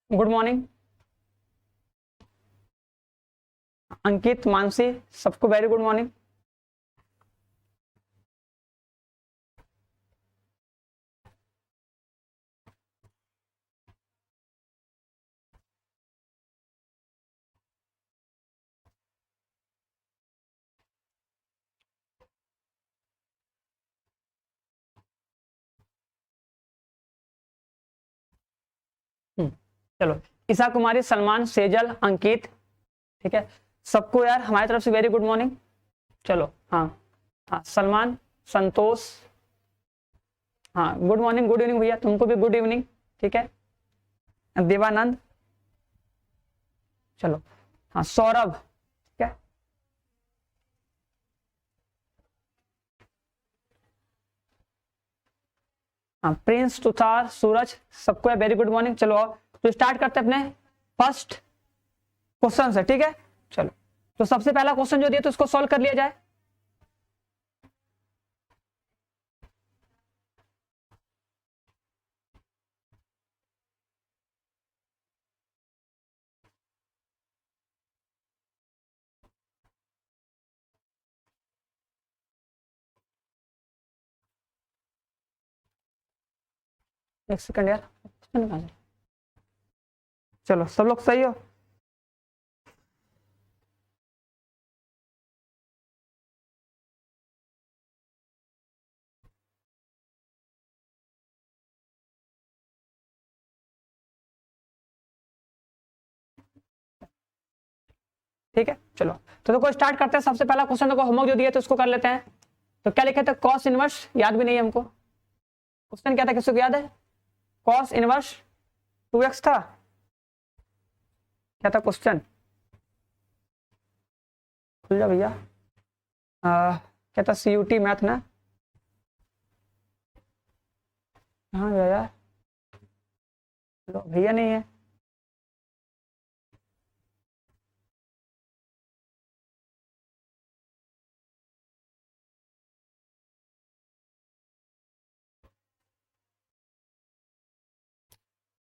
Good morning अंकित, मानसी, सबको very good morning. चलो, ईशा कुमारी, सलमान, सेजल, अंकित, ठीक है, सबको यार हमारी तरफ से वेरी गुड मॉर्निंग। चलो, हाँ हाँ, सलमान, संतोष, हाँ गुड मॉर्निंग, गुड इवनिंग भैया, तुमको भी गुड इवनिंग। ठीक है, देवानंद, चलो, हाँ सौरभ, ठीक है, हाँ प्रिंस, तुषार, सूरज, सबको वेरी गुड मॉर्निंग। चलो तो स्टार्ट करते हैं अपने फर्स्ट क्वेश्चन से। ठीक है, चलो तो सबसे पहला क्वेश्चन जो दिया तो उसको सॉल्व कर लिया जाए। एक सेकंड यार, चलो सब लोग सही हो। ठीक है, चलो तो देखो स्टार्ट करते हैं। सबसे पहला क्वेश्चन देखो, होमवर्क जो दिया तो उसको कर लेते हैं। तो क्या लिखे थे, कॉस इनवर्स, याद भी नहीं है हमको। क्वेश्चन क्या था, किसी को याद है? कॉस इनवर्स 2x था। क्या था क्वेश्चन? खुल जा भैया। क्या था, CUT मैथ ना? हाँ गया यार, लो भैया नहीं है।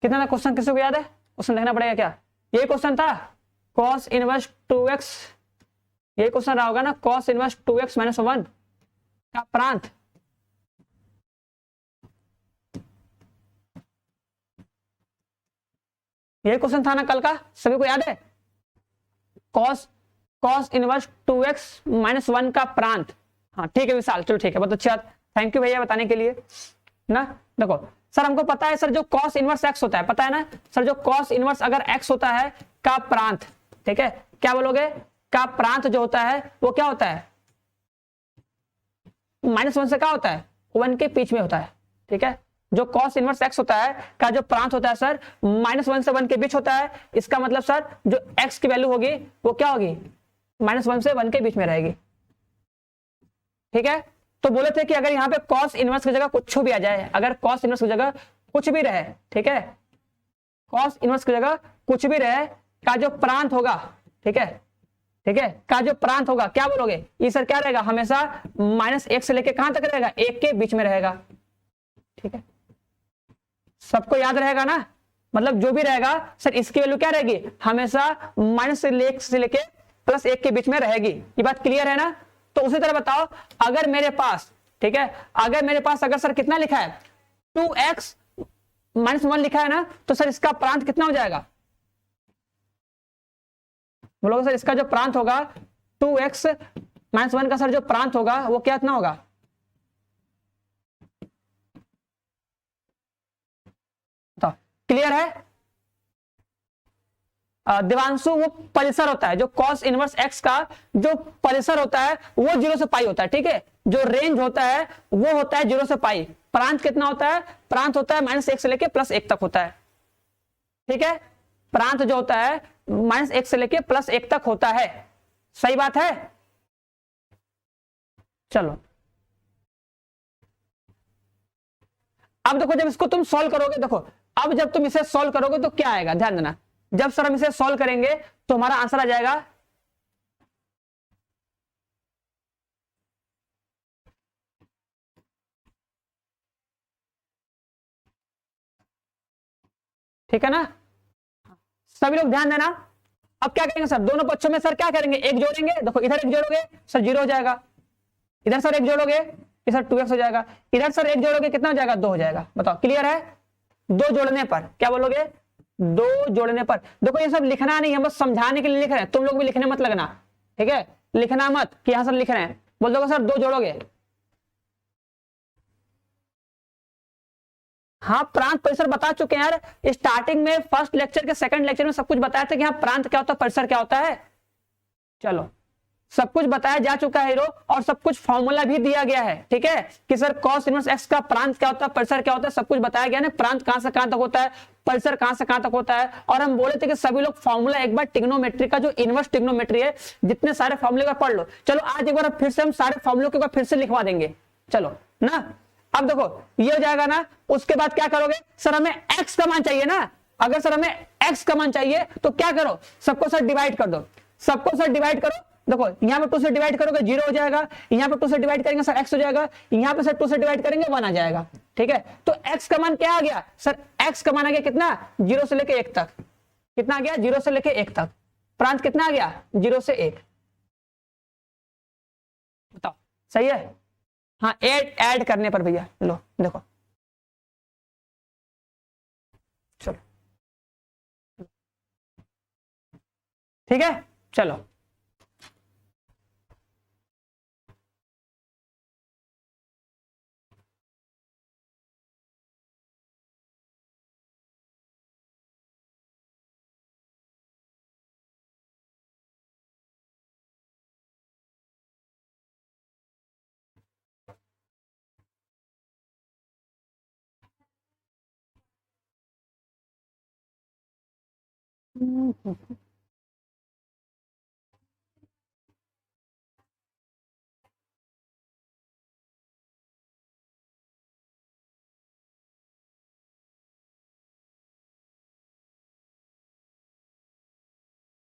कितना था क्वेश्चन, किसी को याद है? क्वेश्चन देखना पड़ेगा क्या? ये क्वेश्चन था कॉस इनवर्स 2x, यही क्वेश्चन रहा होगा ना, कॉस इनवर्स 2x माइनस 1 का प्रांत। यही क्वेश्चन था ना कल का, सभी को याद है? Cos cos inverse 2x minus 1 का प्रांत। हाँ ठीक है विशाल, चलो ठीक है, बहुत अच्छा, थैंक यू भैया बताने के लिए ना। देखो सर, हमको पता है सर, जो कॉस इनवर्स x होता है, पता है ना सर, जो कॉस इनवर्स अगर x होता है का प्रांत, ठीक है, क्या बोलोगे, का प्रांत जो होता है वो क्या होता है, -1 से क्या होता है, 1 के बीच में होता है। ठीक है, जो कॉस इनवर्स x होता है का जो प्रांत होता है सर, -1 से 1 के बीच होता है। इसका मतलब सर, जो x की वैल्यू होगी वो क्या होगी, -1 से 1 के बीच में रहेगी। ठीक है, तो बोले थे कि अगर यहाँ पे कॉस इनवर्स की जगह कुछ भी आ जाए, अगर कॉस इनवर्स की जगह कुछ भी रहे, ठीक है, कॉस इनवर्स की जगह कुछ भी रहे का जो प्रांत होगा, ठीक है, ठीक है, का जो प्रांत होगा, क्या बोलोगे, ये सर क्या रहेगा, हमेशा -1 से लेके कहां तक रहेगा, 1 के बीच में रहेगा। ठीक है, सबको याद रहेगा ना, मतलब जो भी रहेगा सर, इसकी वैल्यू क्या रहेगी, हमेशा से लेके +1 के बीच में रहेगी। ये बात क्लियर है ना? तो उसी तरह बताओ, अगर मेरे पास, ठीक है, अगर मेरे पास अगर सर कितना लिखा है, 2x -1 लिखा है ना, तो सर इसका प्रांत कितना हो जाएगा, बोलोगे सर इसका जो प्रांत होगा 2x -1 का सर जो प्रांत होगा वो क्या इतना होगा, तो क्लियर है? दिवांशु, वो परिसर होता है, जो कॉस इनवर्स x का जो परिसर होता है वो 0 से पाई होता है। ठीक है, जो रेंज होता है वो होता है 0 से पाई। प्रांत कितना होता है, प्रांत होता है -1 से लेके +1 तक होता है। ठीक है, प्रांत जो होता है -1 से लेके +1 तक होता है। सही बात है? चलो अब देखो, जब इसको तुम सॉल्व करोगे, देखो अब जब तुम इसे सॉल्व करोगे तो क्या आएगा, ध्यान देना, जब सर हम इसे सॉल्व करेंगे तो हमारा आंसर आ जाएगा, ठीक है ना, सभी लोग ध्यान देना। अब क्या करेंगे सर, दोनों पक्षों में सर क्या करेंगे, एक जोड़ेंगे। देखो इधर एक जोड़ोगे सर 0 हो जाएगा, इधर सर एक जोड़ोगे ये सर 2x हो जाएगा, इधर सर एक जोड़ोगे कितना हो जाएगा, 2 हो जाएगा। बताओ क्लियर है। दो जोड़ने पर क्या बोलोगे, 2 जोड़ने पर। देखो ये सब लिखना नहीं है, बस समझाने के लिए लिख रहे हैं, तुम लोग भी लिखने मत लगना, ठीक है। लिखना मत कि यहां सर लिख रहे हैं, बोल दोगे सर 2 जोड़ोगे। हाँ प्रांत परिसर बता चुके हैं यार, स्टार्टिंग में फर्स्ट लेक्चर के सेकंड लेक्चर में सब कुछ बताया था कि हाँ प्रांत क्या होता है, परिसर क्या होता है। चलो सब कुछ बताया जा चुका है हीरो, और सब कुछ फॉर्मूला भी दिया गया है, ठीक है, कि सर cos इनवर्स x का प्रांत क्या होता है, परिसर क्या होता है, सब कुछ बताया गया ना। प्रांत कहां से कहां तक होता है, परिसर कहां से कहां तक होता है। और हम बोले थे कि सभी लोग फॉर्मूला एक बार ट्रिग्नोमेट्री का, जो इनवर्स ट्रिग्नोमेट्री है, जितने सारे फॉर्मूले का पढ़ लो। चलो आज एक बार फिर से हम सारे फॉर्मूलों के फिर से लिखवा देंगे, चलो ना। अब देखो ये हो जाएगा ना, उसके बाद क्या करोगे, सर हमें x का मान चाहिए ना। अगर सर हमें x का मान चाहिए तो क्या करो, सबको सर डिवाइड कर दो, सबको सर डिवाइड करो। देखो यहां पे 2 से डिवाइड करोगे 0 हो जाएगा, यहां पे 2 से डिवाइड करेंगे सर x हो जाएगा, यहां पे सर 2 से डिवाइड करेंगे 1 आ जाएगा, ठीक है। तो x का मान क्या आ गया सर, x का मान आ गया कितना, 0 से लेके 1 तक। कितना आ गया, 0 से लेके 1 तक। प्रांत कितना आ गया, 0 से 1। बताओ सही है। हाँ ऐड करने पर भैया, लो देखो चलो ठीक है। चलो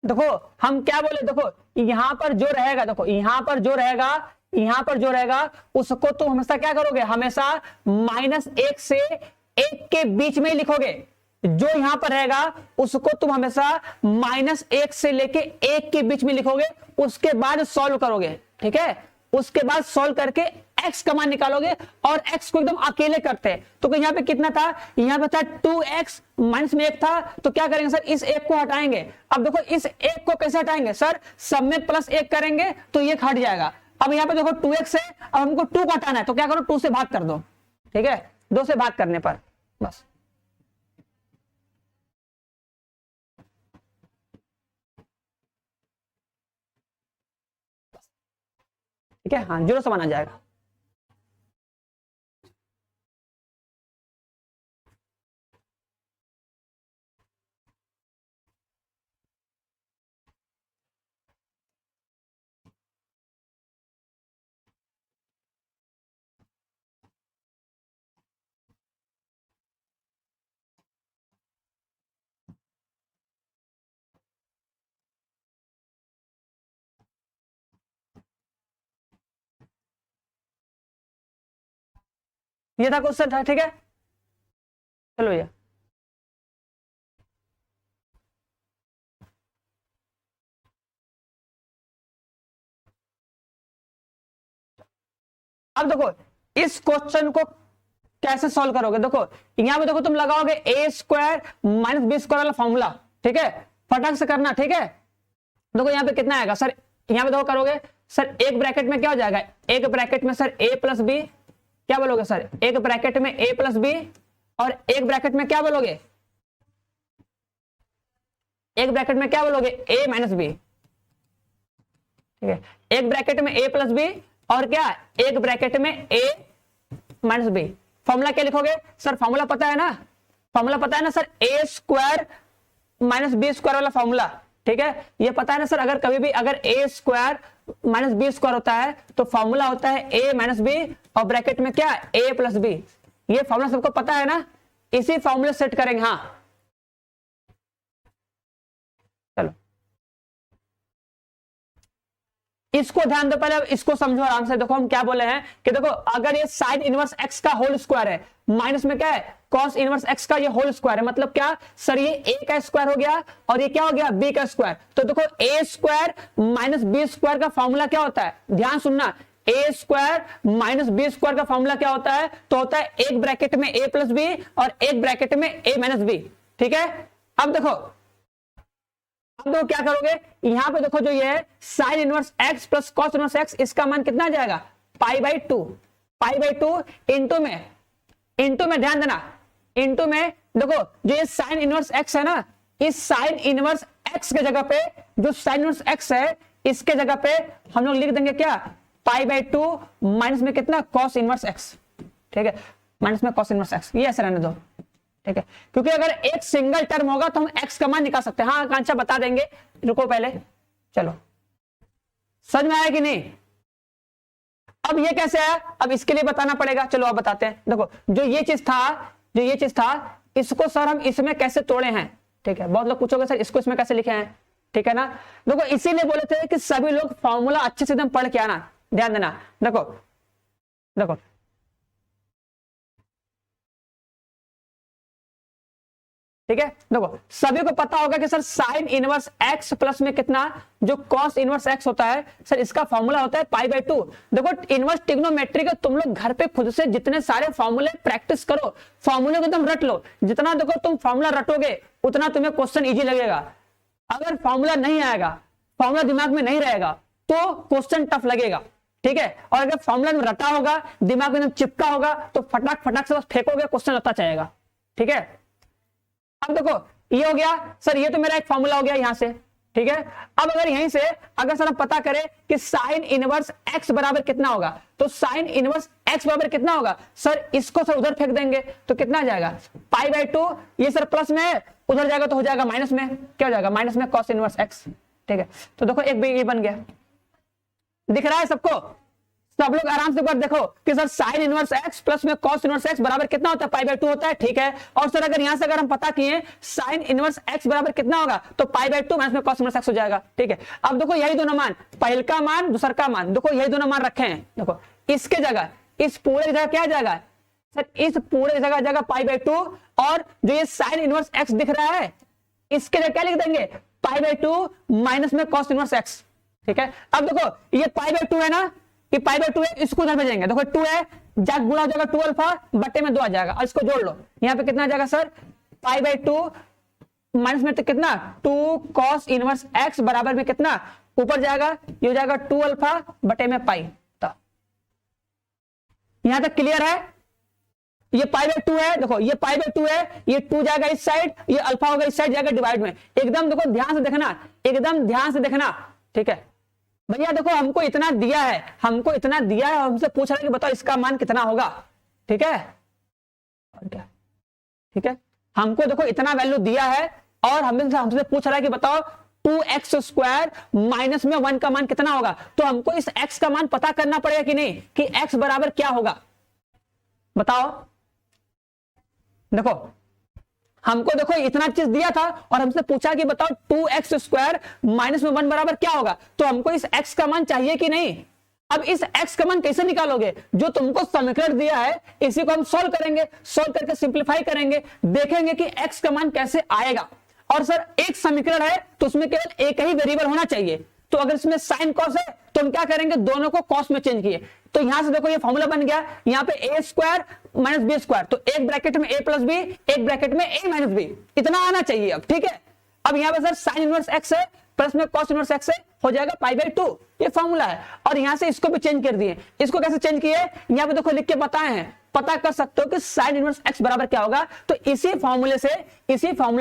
देखो हम क्या बोले, देखो यहां पर जो रहेगा, देखो यहां पर जो रहेगा, यहां पर जो रहेगा उसको तुम हमेशा क्या करोगे, हमेशा -1 से 1 के बीच में ही लिखोगे। जो यहां पर रहेगा उसको तुम हमेशा -1 से लेके 1 के बीच में लिखोगे, उसके बाद सॉल्व करोगे, ठीक है। उसके बाद सॉल्व करके x का मान निकालोगे, और x को एकदम अकेले करते हैं। तो यहाँ पे कितना था, यहाँ पे था 2x, माइनस में 1 था, तो क्या करेंगे सर, इस 1 को हटाएंगे। अब देखो इस 1 को कैसे हटाएंगे सर, सब में +1 करेंगे तो ये हट जाएगा। अब यहाँ पे देखो 2x है, अब हमको 2 को हटाना है, तो क्या करो 2 से भाग कर दो, ठीक है। 2 से भाग करने पर बस, ठीक है। हाँ 0 से माना जाएगा। ये था क्वेश्चन था, ठीक है। चलो भैया अब देखो इस क्वेश्चन को कैसे सॉल्व करोगे। देखो यहां पे देखो तुम लगाओगे a² - b² वाला फॉर्मूला, ठीक है। फटाक से करना, ठीक है। देखो यहाँ पे कितना आएगा सर, यहाँ पे देखो करोगे सर, एक ब्रैकेट में क्या हो जाएगा, एक ब्रैकेट में सर a + b, क्या बोलोगे सर, एक ब्रैकेट में a + b, और एक ब्रैकेट में क्या बोलोगे, एक ब्रैकेट में क्या बोलोगे a - b, ठीक है। एक ब्रैकेट में a + b, और क्या, एक ब्रैकेट में a - b। फॉर्मूला क्या लिखोगे सर, फॉर्मूला पता है ना, फॉर्मूला पता है ना सर, a² - b² वाला फॉर्मूला, ठीक है। ये पता है ना सर, अगर कभी भी अगर a² - b² होता है तो फॉर्मूला होता है a - b, और ब्रैकेट में क्या, a + b। ये फॉर्मूला सबको पता है ना, इसी फॉर्मूले सेट करेंगे। हाँ चलो इसको ध्यान दो, पहले इसको समझो आराम से। देखो हम क्या बोले हैं कि देखो अगर ये साइन इनवर्स एक्स का होल स्क्वायर है, माइनस में क्या है कॉस इनवर्स एक्स का ये होल स्क्वायर है, मतलब क्या सर ये ए का स्क्वायर हो गया और ये क्या हो गया बी का स्क्वायर। तो देखो ए स्क्वायर माइनस बी स्क्वायर का फॉर्मूला क्या होता है, ध्यान सुनना, ए स्क्वायर माइनस बी स्क्वायर का फॉर्मूला क्या होता है, तो होता है एक ब्रैकेट में ए प्लस बी और एक ब्रैकेट में ए माइनस बी। ठीक है, अब देखो क्या करोगे, यहां पे देखो जो ये है sine inverse x plus cos inverse x, इसका मान कितना आ जाएगा पाई बाई टू इंटू में ध्यान देना, इंटू में देखो जो ये साइन इनवर्स एक्स है ना, इस साइन इनवर्स एक्स के जगह पे जो साइन इनवर्स एक्स है इसके जगह पे हम लोग लिख देंगे क्या पाई बाई टू माइनस में कितना कॉस इनवर्स एक्स। ठीक है, माइनस में कॉस इनवर्स एक्स, ये ऐसे रहने दो। ठीक है, क्योंकि अगर एक सिंगल टर्म होगा तो हम एक्स का मान निकाल सकते हैं। हाँ आकांक्षा बता देंगे, रुको पहले, चलो समझ में आया कि नहीं। अब ये कैसे आया, अब इसके लिए बताना पड़ेगा, चलो आप बताते हैं। देखो जो ये चीज था इसको सर हम इसमें कैसे तोड़े हैं। ठीक है, बहुत लोग पूछोगे सर इसको इसमें कैसे लिखे हैं। ठीक है ना, देखो इसीलिए बोले थे कि सभी लोग फॉर्मूला अच्छे से एकदम पढ़ के आना, ध्यान देना। देखो ठीक है, देखो सभी को पता होगा कि sir sine inverse x plus में कितना जो कॉस इनवर्स एक्स होता है सर इसका फॉर्मूला होता है पाई बाई टू। देखो इनवर्स ट्रिग्नोमेट्री का तुम लोग घर पे खुद से जितने सारे फॉर्मूले प्रैक्टिस करो, फॉर्मूले को तुम रट लो, जितना देखो तुम फॉर्मूला रटोगे उतना तुम्हें क्वेश्चन इजी लगेगा। अगर फॉर्मूला नहीं आएगा, फॉर्मूला दिमाग में नहीं रहेगा तो क्वेश्चन टफ लगेगा। ठीक है, और अगर फॉर्मूला में रटा होगा, दिमाग में चिपका होगा तो फटाक से बस फेंकोगे, क्वेश्चन आता जाएगा। ठीक है, अब देखो ये हो गया सर, ये तो मेरा एक फॉर्मूला हो गया यहां से। ठीक है, अब अगर यहीं से अगर सर हम पता करें कि साइन इनवर्स एक्स बराबर कितना होगा, तो साइन इनवर्स एक्स बराबर कितना होगा सर, इसको सर उधर फेंक देंगे तो कितना आ जाएगा पाई बाई टू, ये सर प्लस में है, उधर जाएगा तो हो जाएगा माइनस में, क्या हो जाएगा माइनस में कॉस इनवर्स एक्स। ठीक है, तो देखो एक ये बन गया, दिख रहा है सबको, सब लोग आराम से एक बार देखो कि sir sine inverse x plus में कॉस इनवर्स एक्स बराबर कितना होता है पाई बाई टू होता है। ठीक है, और सर अगर यहां से अगर हम पता किए साइन इनवर्स एक्स बराबर कितना होगा तो पाई बाई टू माइनस में कॉस इनवर्स एक्स हो जाएगा। ठीक है, अब देखो यही दोनों मान, पहल का मान दूसर का मान, देखो यही दोनों मान रखे हैं। देखो इसके जगह इस पूरे जगह क्या जाएगा सर, इस पूरे जगह जाएगा पाई बाई टू, और जो ये साइन इनवर्स एक्स दिख रहा है इसके जगह क्या लिख देंगे पाई बाई टू माइनस में कॉस इनवर्स एक्स। ठीक है, अब देखो ये पाई बाई टू है ना, ये पाई बाई टू है, इसको उधर भेजेंगे, देखो टू है जाग गुणा हो जाएगा टू अल्फा बट्टे में 2 आ जाएगा, और इसको जोड़ लो, यहाँ पे कितना आ जाएगा sir pi by two minus में तो कितना 2 कॉस इनवर्स एक्स बराबर में कितना ऊपर जाएगा, ये हो जाएगा 2 अल्फा बटे में पाई। तो यहां तक क्लियर है, ये पाई बाई टू है, देखो ये पाई बाई टू है, ये 2 जाएगा इस साइड, ये अल्फा होगा इस साइड जाएगा डिवाइड में, एकदम देखो ध्यान से देखना, एकदम ध्यान से देखना। ठीक है भैया, देखो हमको इतना दिया है, हमसे पूछ रहा है कि बताओ इसका मान कितना होगा। ठीक है, और क्या, ठीक है, हमको देखो इतना वैल्यू दिया है और हमसे पूछ रहा है कि बताओ 2x स्क्वायर माइनस में 1 का मान कितना होगा, तो हमको इस x का मान पता करना पड़ेगा कि नहीं, कि x बराबर क्या होगा, बताओ। देखो हमको देखो इतना चीज दिया था और हमसे पूछा कि बताओ 2x स्क्वायर माइनस में 1 बराबर क्या होगा, तो हमको इस x का मान चाहिए कि नहीं। अब इस x का मान कैसे निकालोगे, जो तुमको समीकरण दिया है इसी को हम सॉल्व करेंगे, सॉल्व करके सिंप्लीफाई करेंगे, देखेंगे कि x का मान कैसे आएगा। और सर एक समीकरण है तो उसमें केवल एक ही वेरिएबल होना चाहिए, तो अगर इसमें साइन कॉस है तो हम क्या करेंगे, दोनों को कॉस में चेंज किए, तो यहां से देखो ये फॉर्मूला बन गया, यहाँ पे ए स्क्वायर माइनस बी स्क्वायर, तो एक ब्रैकेट में ए प्लस बी, एक ब्रैकेट में ए माइनस बी, इतना आना चाहिए अब। ठीक है, अब यहाँ पे सर साइन इनवर्स एक्स है प्लस में कॉस इनवर्स एक्स है, हो जाएगा पाई बाई टू, ये फॉर्मूला है। और यहां से इसको भी चेंज कर दिए, इसको कैसे चेंज किए यहाँ पे देखो लिख के बताए हैं, पता कर सकते हो कि साइन इनवर्स एक्स बराबर क्या होगा, तो इसी फॉर्मूले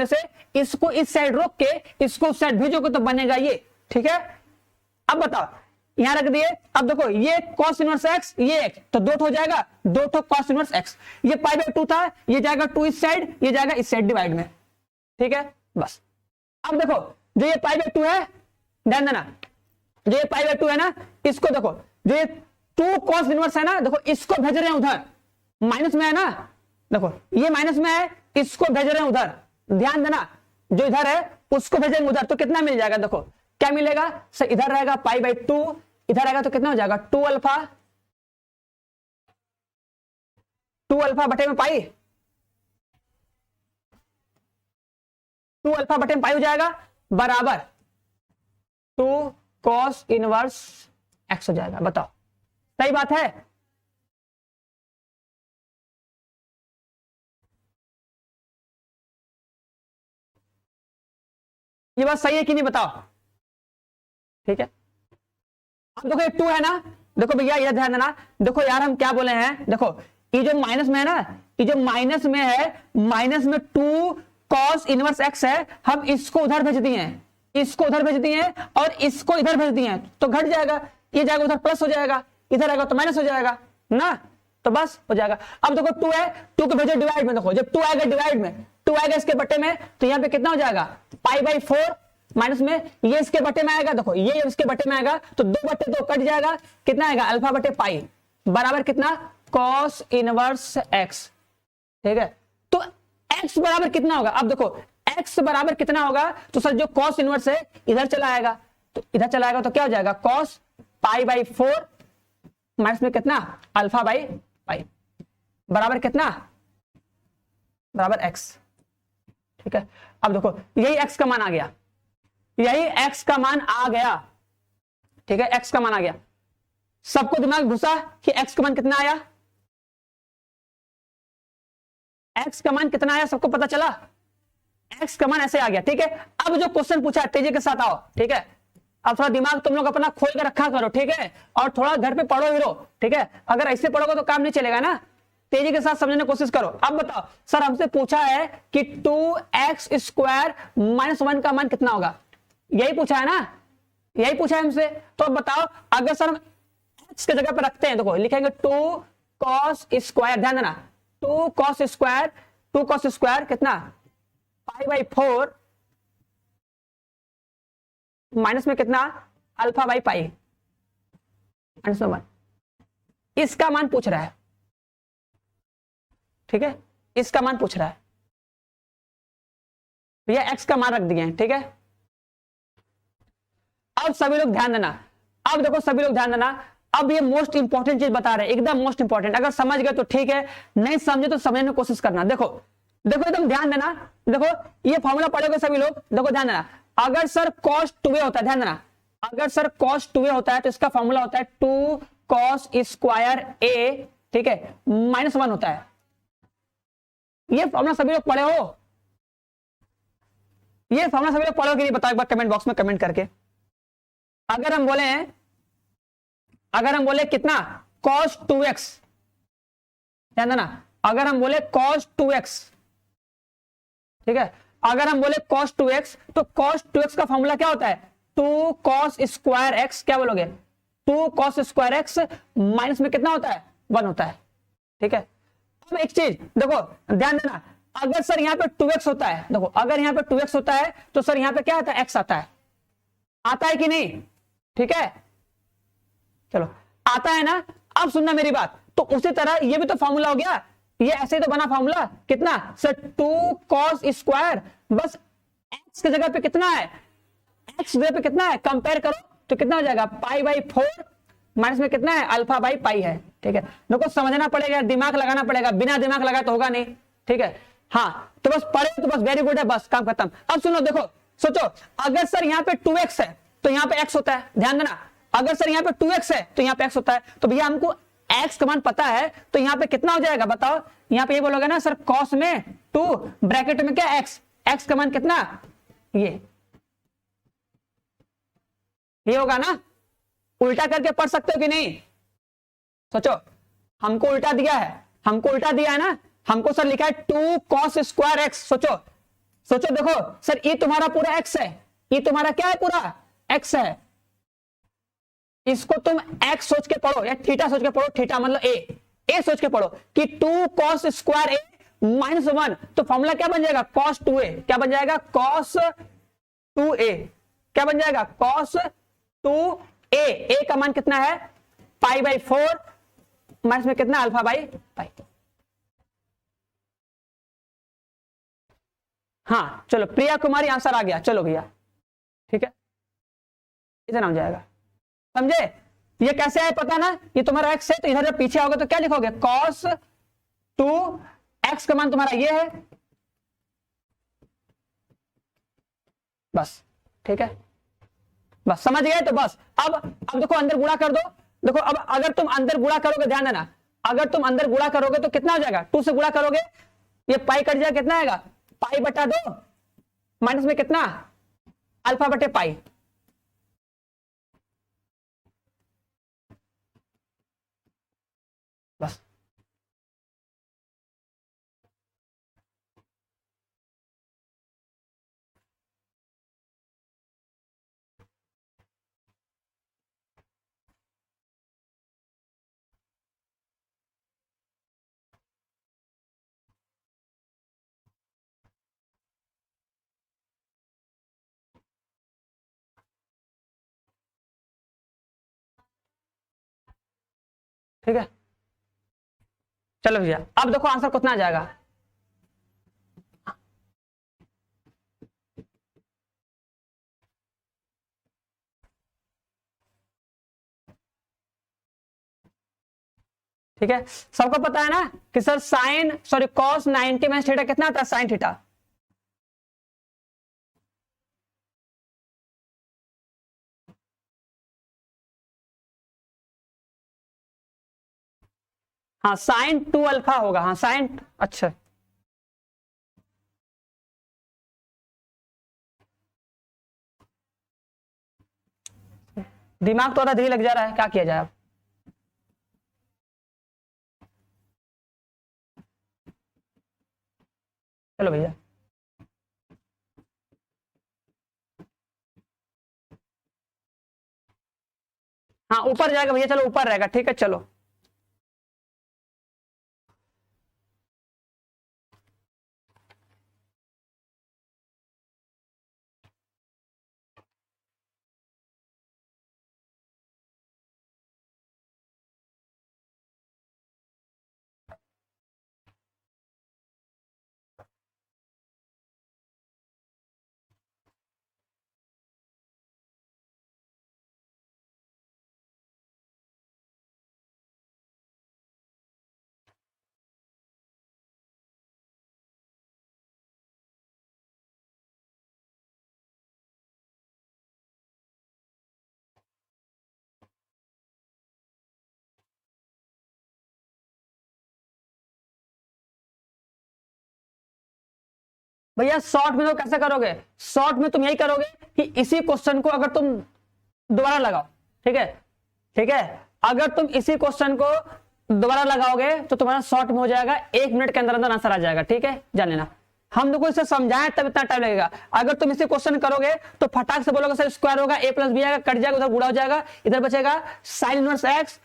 से इसको इस साइड रोक के इसको उस साइड भेजोगे तो बनेगा ये। ठीक है, अब बताओ यहां रख दिए, अब देखो ये cos इनवर्स x, ये x, तो 2 हो जाएगा, 2 cos इनवर्स x, ये पाई बाई 2 था, ये जाएगा 2 इस साइड, ये जाएगा इस साइड डिवाइड में। ठीक है, बस। अब देखो जो ये पाई बाई 2 है, ध्यान देना, जो ये पाई बाई 2 है ना, इसको देखो, जो ये 2 cos इनवर्स है ना, देखो इसको भेज रहे हैं उधर, माइनस में है ना, देखो ये माइनस में है, इसको भेज रहे हैं उधर, ध्यान देना, जो इधर है उसको भेजेंगे उधर, तो कितना मिल जाएगा, देखो क्या मिलेगा सर, इधर रहेगा पाई बाई 2, इधर आएगा तो कितना हो जाएगा 2 अल्फा, 2 अल्फा बटे में पाई, 2 अल्फा बटे में पाई हो जाएगा बराबर 2 कॉस इनवर्स एक्स हो जाएगा। बताओ सही बात है? ये बात सही है कि नहीं बताओ? ठीक है, अब देखो ये 2 है ना, देखो भैया ये ध्यान देना, देखो यार हम क्या बोले हैं, देखो ये जो माइनस में है ना, ये जो माइनस में है, माइनस में 2 कॉस इनवर्स एक्स है, हम इसको उधर भेज दिए हैं, इसको उधर भेज दिए हैं और इसको इधर भेज दिए हैं, तो घट जाएगा, ये जाएगा उधर प्लस हो जाएगा, इधर आएगा तो माइनस हो जाएगा ना, तो बस हो जाएगा। अब देखो 2 है, 2 को भेजो डिवाइड में, देखो जब 2 आएगा डिवाइड में, 2 आएगा इसके बट्टे में, तो यहाँ पे कितना हो जाएगा पाई बाई 4 माइनस में, ये इसके बट्टे में आएगा, देखो ये इसके बट्टे में आएगा, तो 2 बट्टे 2 कट जाएगा, कितना आएगा अल्फा बटे पाई बराबर कितना कॉस इनवर्स एक्स। ठीक है, तो एक्स बराबर कितना होगा, अब देखो एक्स बराबर कितना होगा, तो सर जो कॉस इनवर्स है इधर चला आएगा, तो इधर चला आएगा तो क्या हो जाएगा कॉस पाई बाई 4 माइनस में कितना अल्फा बाई पाई बराबर कितना बराबर एक्स। ठीक है, अब देखो यही एक्स का मान आ गया, यही एक्स का मान आ गया। ठीक है, एक्स का मान आ गया, सबको दिमाग घुसा कि एक्स का मान कितना आया, एक्स का मान कितना आया सबको पता चला, एक्स का मान ऐसे आ गया। ठीक है, अब जो क्वेश्चन पूछा है तेजी के साथ आओ। ठीक है, अब थोड़ा दिमाग तुम लोग अपना खोल कर रखा करो। ठीक है, और थोड़ा घर पे पढ़ो हीरो। ठीक है, अगर ऐसे पढ़ोगे तो काम नहीं चलेगा ना, तेजी के साथ समझने की कोशिश करो। अब बताओ सर हमसे पूछा है कि 2x² माइनस 1 का मान कितना होगा, यही पूछा है ना, यही पूछा है हमसे। तो अब बताओ अगर सर हम x की जगह पर रखते हैं, देखो लिखेंगे 2 cos स्क्वायर, ध्यान देना 2 cos स्क्वायर, 2 cos स्क्वायर कितना पाई बाई 4 माइनस में कितना अल्फा बाई पाई माइनस में 1, इसका मान पूछ रहा है। ठीक है, इसका मान पूछ रहा है, भैया एक्स का मान रख दिए हैं। ठीक है, अब सभी लोग ध्यान देना, अब देखो सभी लोग ध्यान देना, अब ये मोस्ट इंपॉर्टेंट चीज बता रहे हैं, एकदम मोस्ट इंपॉर्टेंट, अगर समझ गए तो ठीक है, नहीं समझे तो समझने की कोशिश करना। देखो देखो एकदम ध्यान देना, देखो ये फॉर्मूला पढ़ोगे सभी लोग, देखो ध्यान देना, अगर सर cos 2a होता है, ध्यान देना, अगर सर cos 2a होता है तो इसका फॉर्मूला होता है 2 cos स्क्वायर a, ठीक है, माइनस 1 होता है। ये फॉर्मूला सभी लोग पढ़े हो, ये फॉर्मूला सभी लोग पढ़ो कि नहीं बताओ एक बार कमेंट बॉक्स में कमेंट करके। अगर हम बोले कितना cos 2x, ध्यान देना, अगर हम बोले cos 2x, ठीक है, अगर हम बोले cos 2x तो cos 2x का फॉर्मूला क्या होता है 2 cos स्क्वायर x, क्या बोलोगे 2 cos स्क्वायर x माइनस में कितना होता है 1 होता है। ठीक है, अब एक चीज देखो ध्यान देना, अगर सर यहाँ पे 2x होता है, देखो अगर यहाँ पे 2x होता है तो सर यहाँ पे क्या आता है x आता है, आता है कि नहीं? ठीक है, चलो आता है ना। अब सुनना मेरी बात, तो उसी तरह ये भी तो फॉर्मूला हो गया, ये ऐसे ही तो बना फॉर्मूला, कितना सर 2 cos स्क्वायर, बस x की जगह पे कितना है, x की जगह पे कितना है कंपेयर करो तो कितना हो जाएगा पाई बाई 4 माइनस में कितना है अल्फा बाई पाई है। ठीक है, देखो समझना पड़ेगा, दिमाग लगाना पड़ेगा, बिना दिमाग लगाए तो होगा नहीं। ठीक है, हाँ तो बस पढ़े तो बस वेरी गुड है, बस काम खत्म। अब सुनो, देखो सोचो अगर सर यहाँ पे 2x है तो यहाँ पे x होता है, ध्यान देना, अगर सर यहाँ पे 2x है तो यहाँ पे x होता है, तो भैया हमको x का मान पता है तो यहाँ पे कितना हो जाएगा बताओ, यहाँ पे ये बोलोगे ना सर cos में 2 ब्रैकेट में क्या x, x का मान कितना, ये होगा ना। उल्टा करके पढ़ सकते हो कि नहीं, सोचो, हमको उल्टा दिया है, हमको उल्टा दिया है ना, हमको सर लिखा है 2 cos स्क्वायर x, सोचो सोचो, देखो सर ये तुम्हारा पूरा x है, ये तुम्हारा क्या है पूरा x है, इसको तुम x सोच के पढ़ो या थीटा सोच के पढ़ो, थीटा मतलब a सोच के पढ़ो कि 2 cos स्क्वायर a माइनस 1, तो फॉर्मूला क्या बन जाएगा cos 2a, क्या बन जाएगा cos 2a, क्या बन जाएगा cos 2a, a का मान कितना है पाई बाई 4 माइनस में कितना अल्फा बाई पाई। हाँ चलो प्रिया कुमारी आंसर आ गया, चलो भैया ठीक है, इतना हो जाएगा, समझे। ये कैसे है पता ना, ये तुम्हारा x है तो इधर जब पीछे आओगे तो क्या लिखोगे, cos 2x का मान तुम्हारा ये है, बस ठीक है, बस समझ गए। तो बस अब देखो अंदर गुणा कर दो, देखो अब अगर तुम अंदर गुणा करोगे, ध्यान देना, अगर तुम अंदर गुणा करोगे तो कितना हो जाएगा, 2 से गुणा करोगे ये पाई कट जाएगा, कितना आएगा पाई बटा 2 माइनस में कितना अल्फा बटे पाई, बस ठीक है। चलो भैया अब देखो आंसर कितना आ जाएगा, ठीक है। सबको पता है ना कि सर cos 90 माइनस थीटा कितना आता है, साइन थीटा, हाँ साइन 2 अल्फा होगा, हाँ साइन, अच्छा दिमाग थोड़ा धीरे लग जा रहा है, क्या किया जाए अब। चलो भैया हाँ ऊपर जाएगा भैया, चलो ऊपर रहेगा, ठीक है चलो। भैया शॉर्ट में तो कैसे करोगे, शॉर्ट में तुम यही करोगे कि इसी क्वेश्चन को अगर तुम दोबारा लगाओ, ठीक है, ठीक है, अगर तुम इसी क्वेश्चन को दोबारा लगाओगे तो तुम्हारा शॉर्ट में हो जाएगा, 1 मिनट के अंदर अंदर आंसर आ जाएगा, ठीक है, जान लेना। हम लोग इसे समझाएं तब इतना टाइम लगेगा, अगर तुम इसे क्वेश्चन करोगे तो फटाक से बोलोगे सर स्क्वायर होगा, a प्लस बी आएगा, कट जाएगा, उधर गुणा हो जाएगा, इधर बचेगा साइन इनवर्स एक्स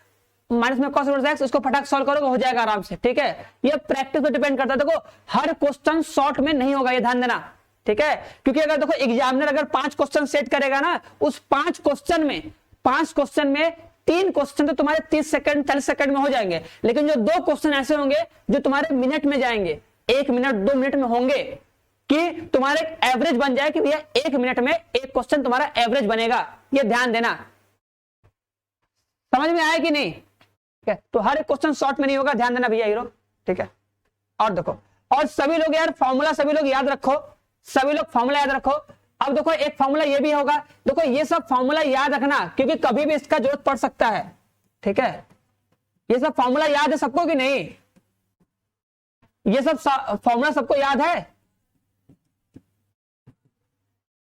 माइनस में कॉस इनवर्स एक्स, उसको फटाक सॉल्व करोगे हो जाएगा आराम से, ठीक है। ये प्रैक्टिस पे डिपेंड करता है, देखो हर क्वेश्चन शॉर्ट में नहीं होगा, ये ध्यान देना, ठीक है, क्योंकि अगर देखो एग्जामिनर अगर 5 क्वेश्चन सेट करेगा ना, उस 5 क्वेश्चन में 3 क्वेश्चन तो तुम्हारे 30 सेकंड 40 सेकंड में हो जाएंगे, लेकिन जो 2 क्वेश्चन ऐसे होंगे जो तुम्हारे मिनट में जाएंगे, 1 मिनट 2 मिनट में होंगे, कि तुम्हारे एवरेज बन जाए कि भैया 1 मिनट में एक क्वेश्चन तुम्हारा एवरेज बनेगा, ये ध्यान देना। समझ में आया कि नहीं, ठीक है, तो हर एक क्वेश्चन शॉर्ट में नहीं होगा, ध्यान देना भैया हीरो, ठीक है। और देखो, और सभी लोग यार फॉर्मूला सभी लोग याद रखो, सभी लोग फॉर्मूला याद रखो। अब देखो एक फॉर्मूला ये भी होगा, देखो ये सब फॉर्मूला याद रखना क्योंकि कभी भी इसका जरूरत पड़ सकता है, ठीक है। ये सब फॉर्मूला याद है सबको कि नहीं, ये सब फॉर्मूला सबको याद है,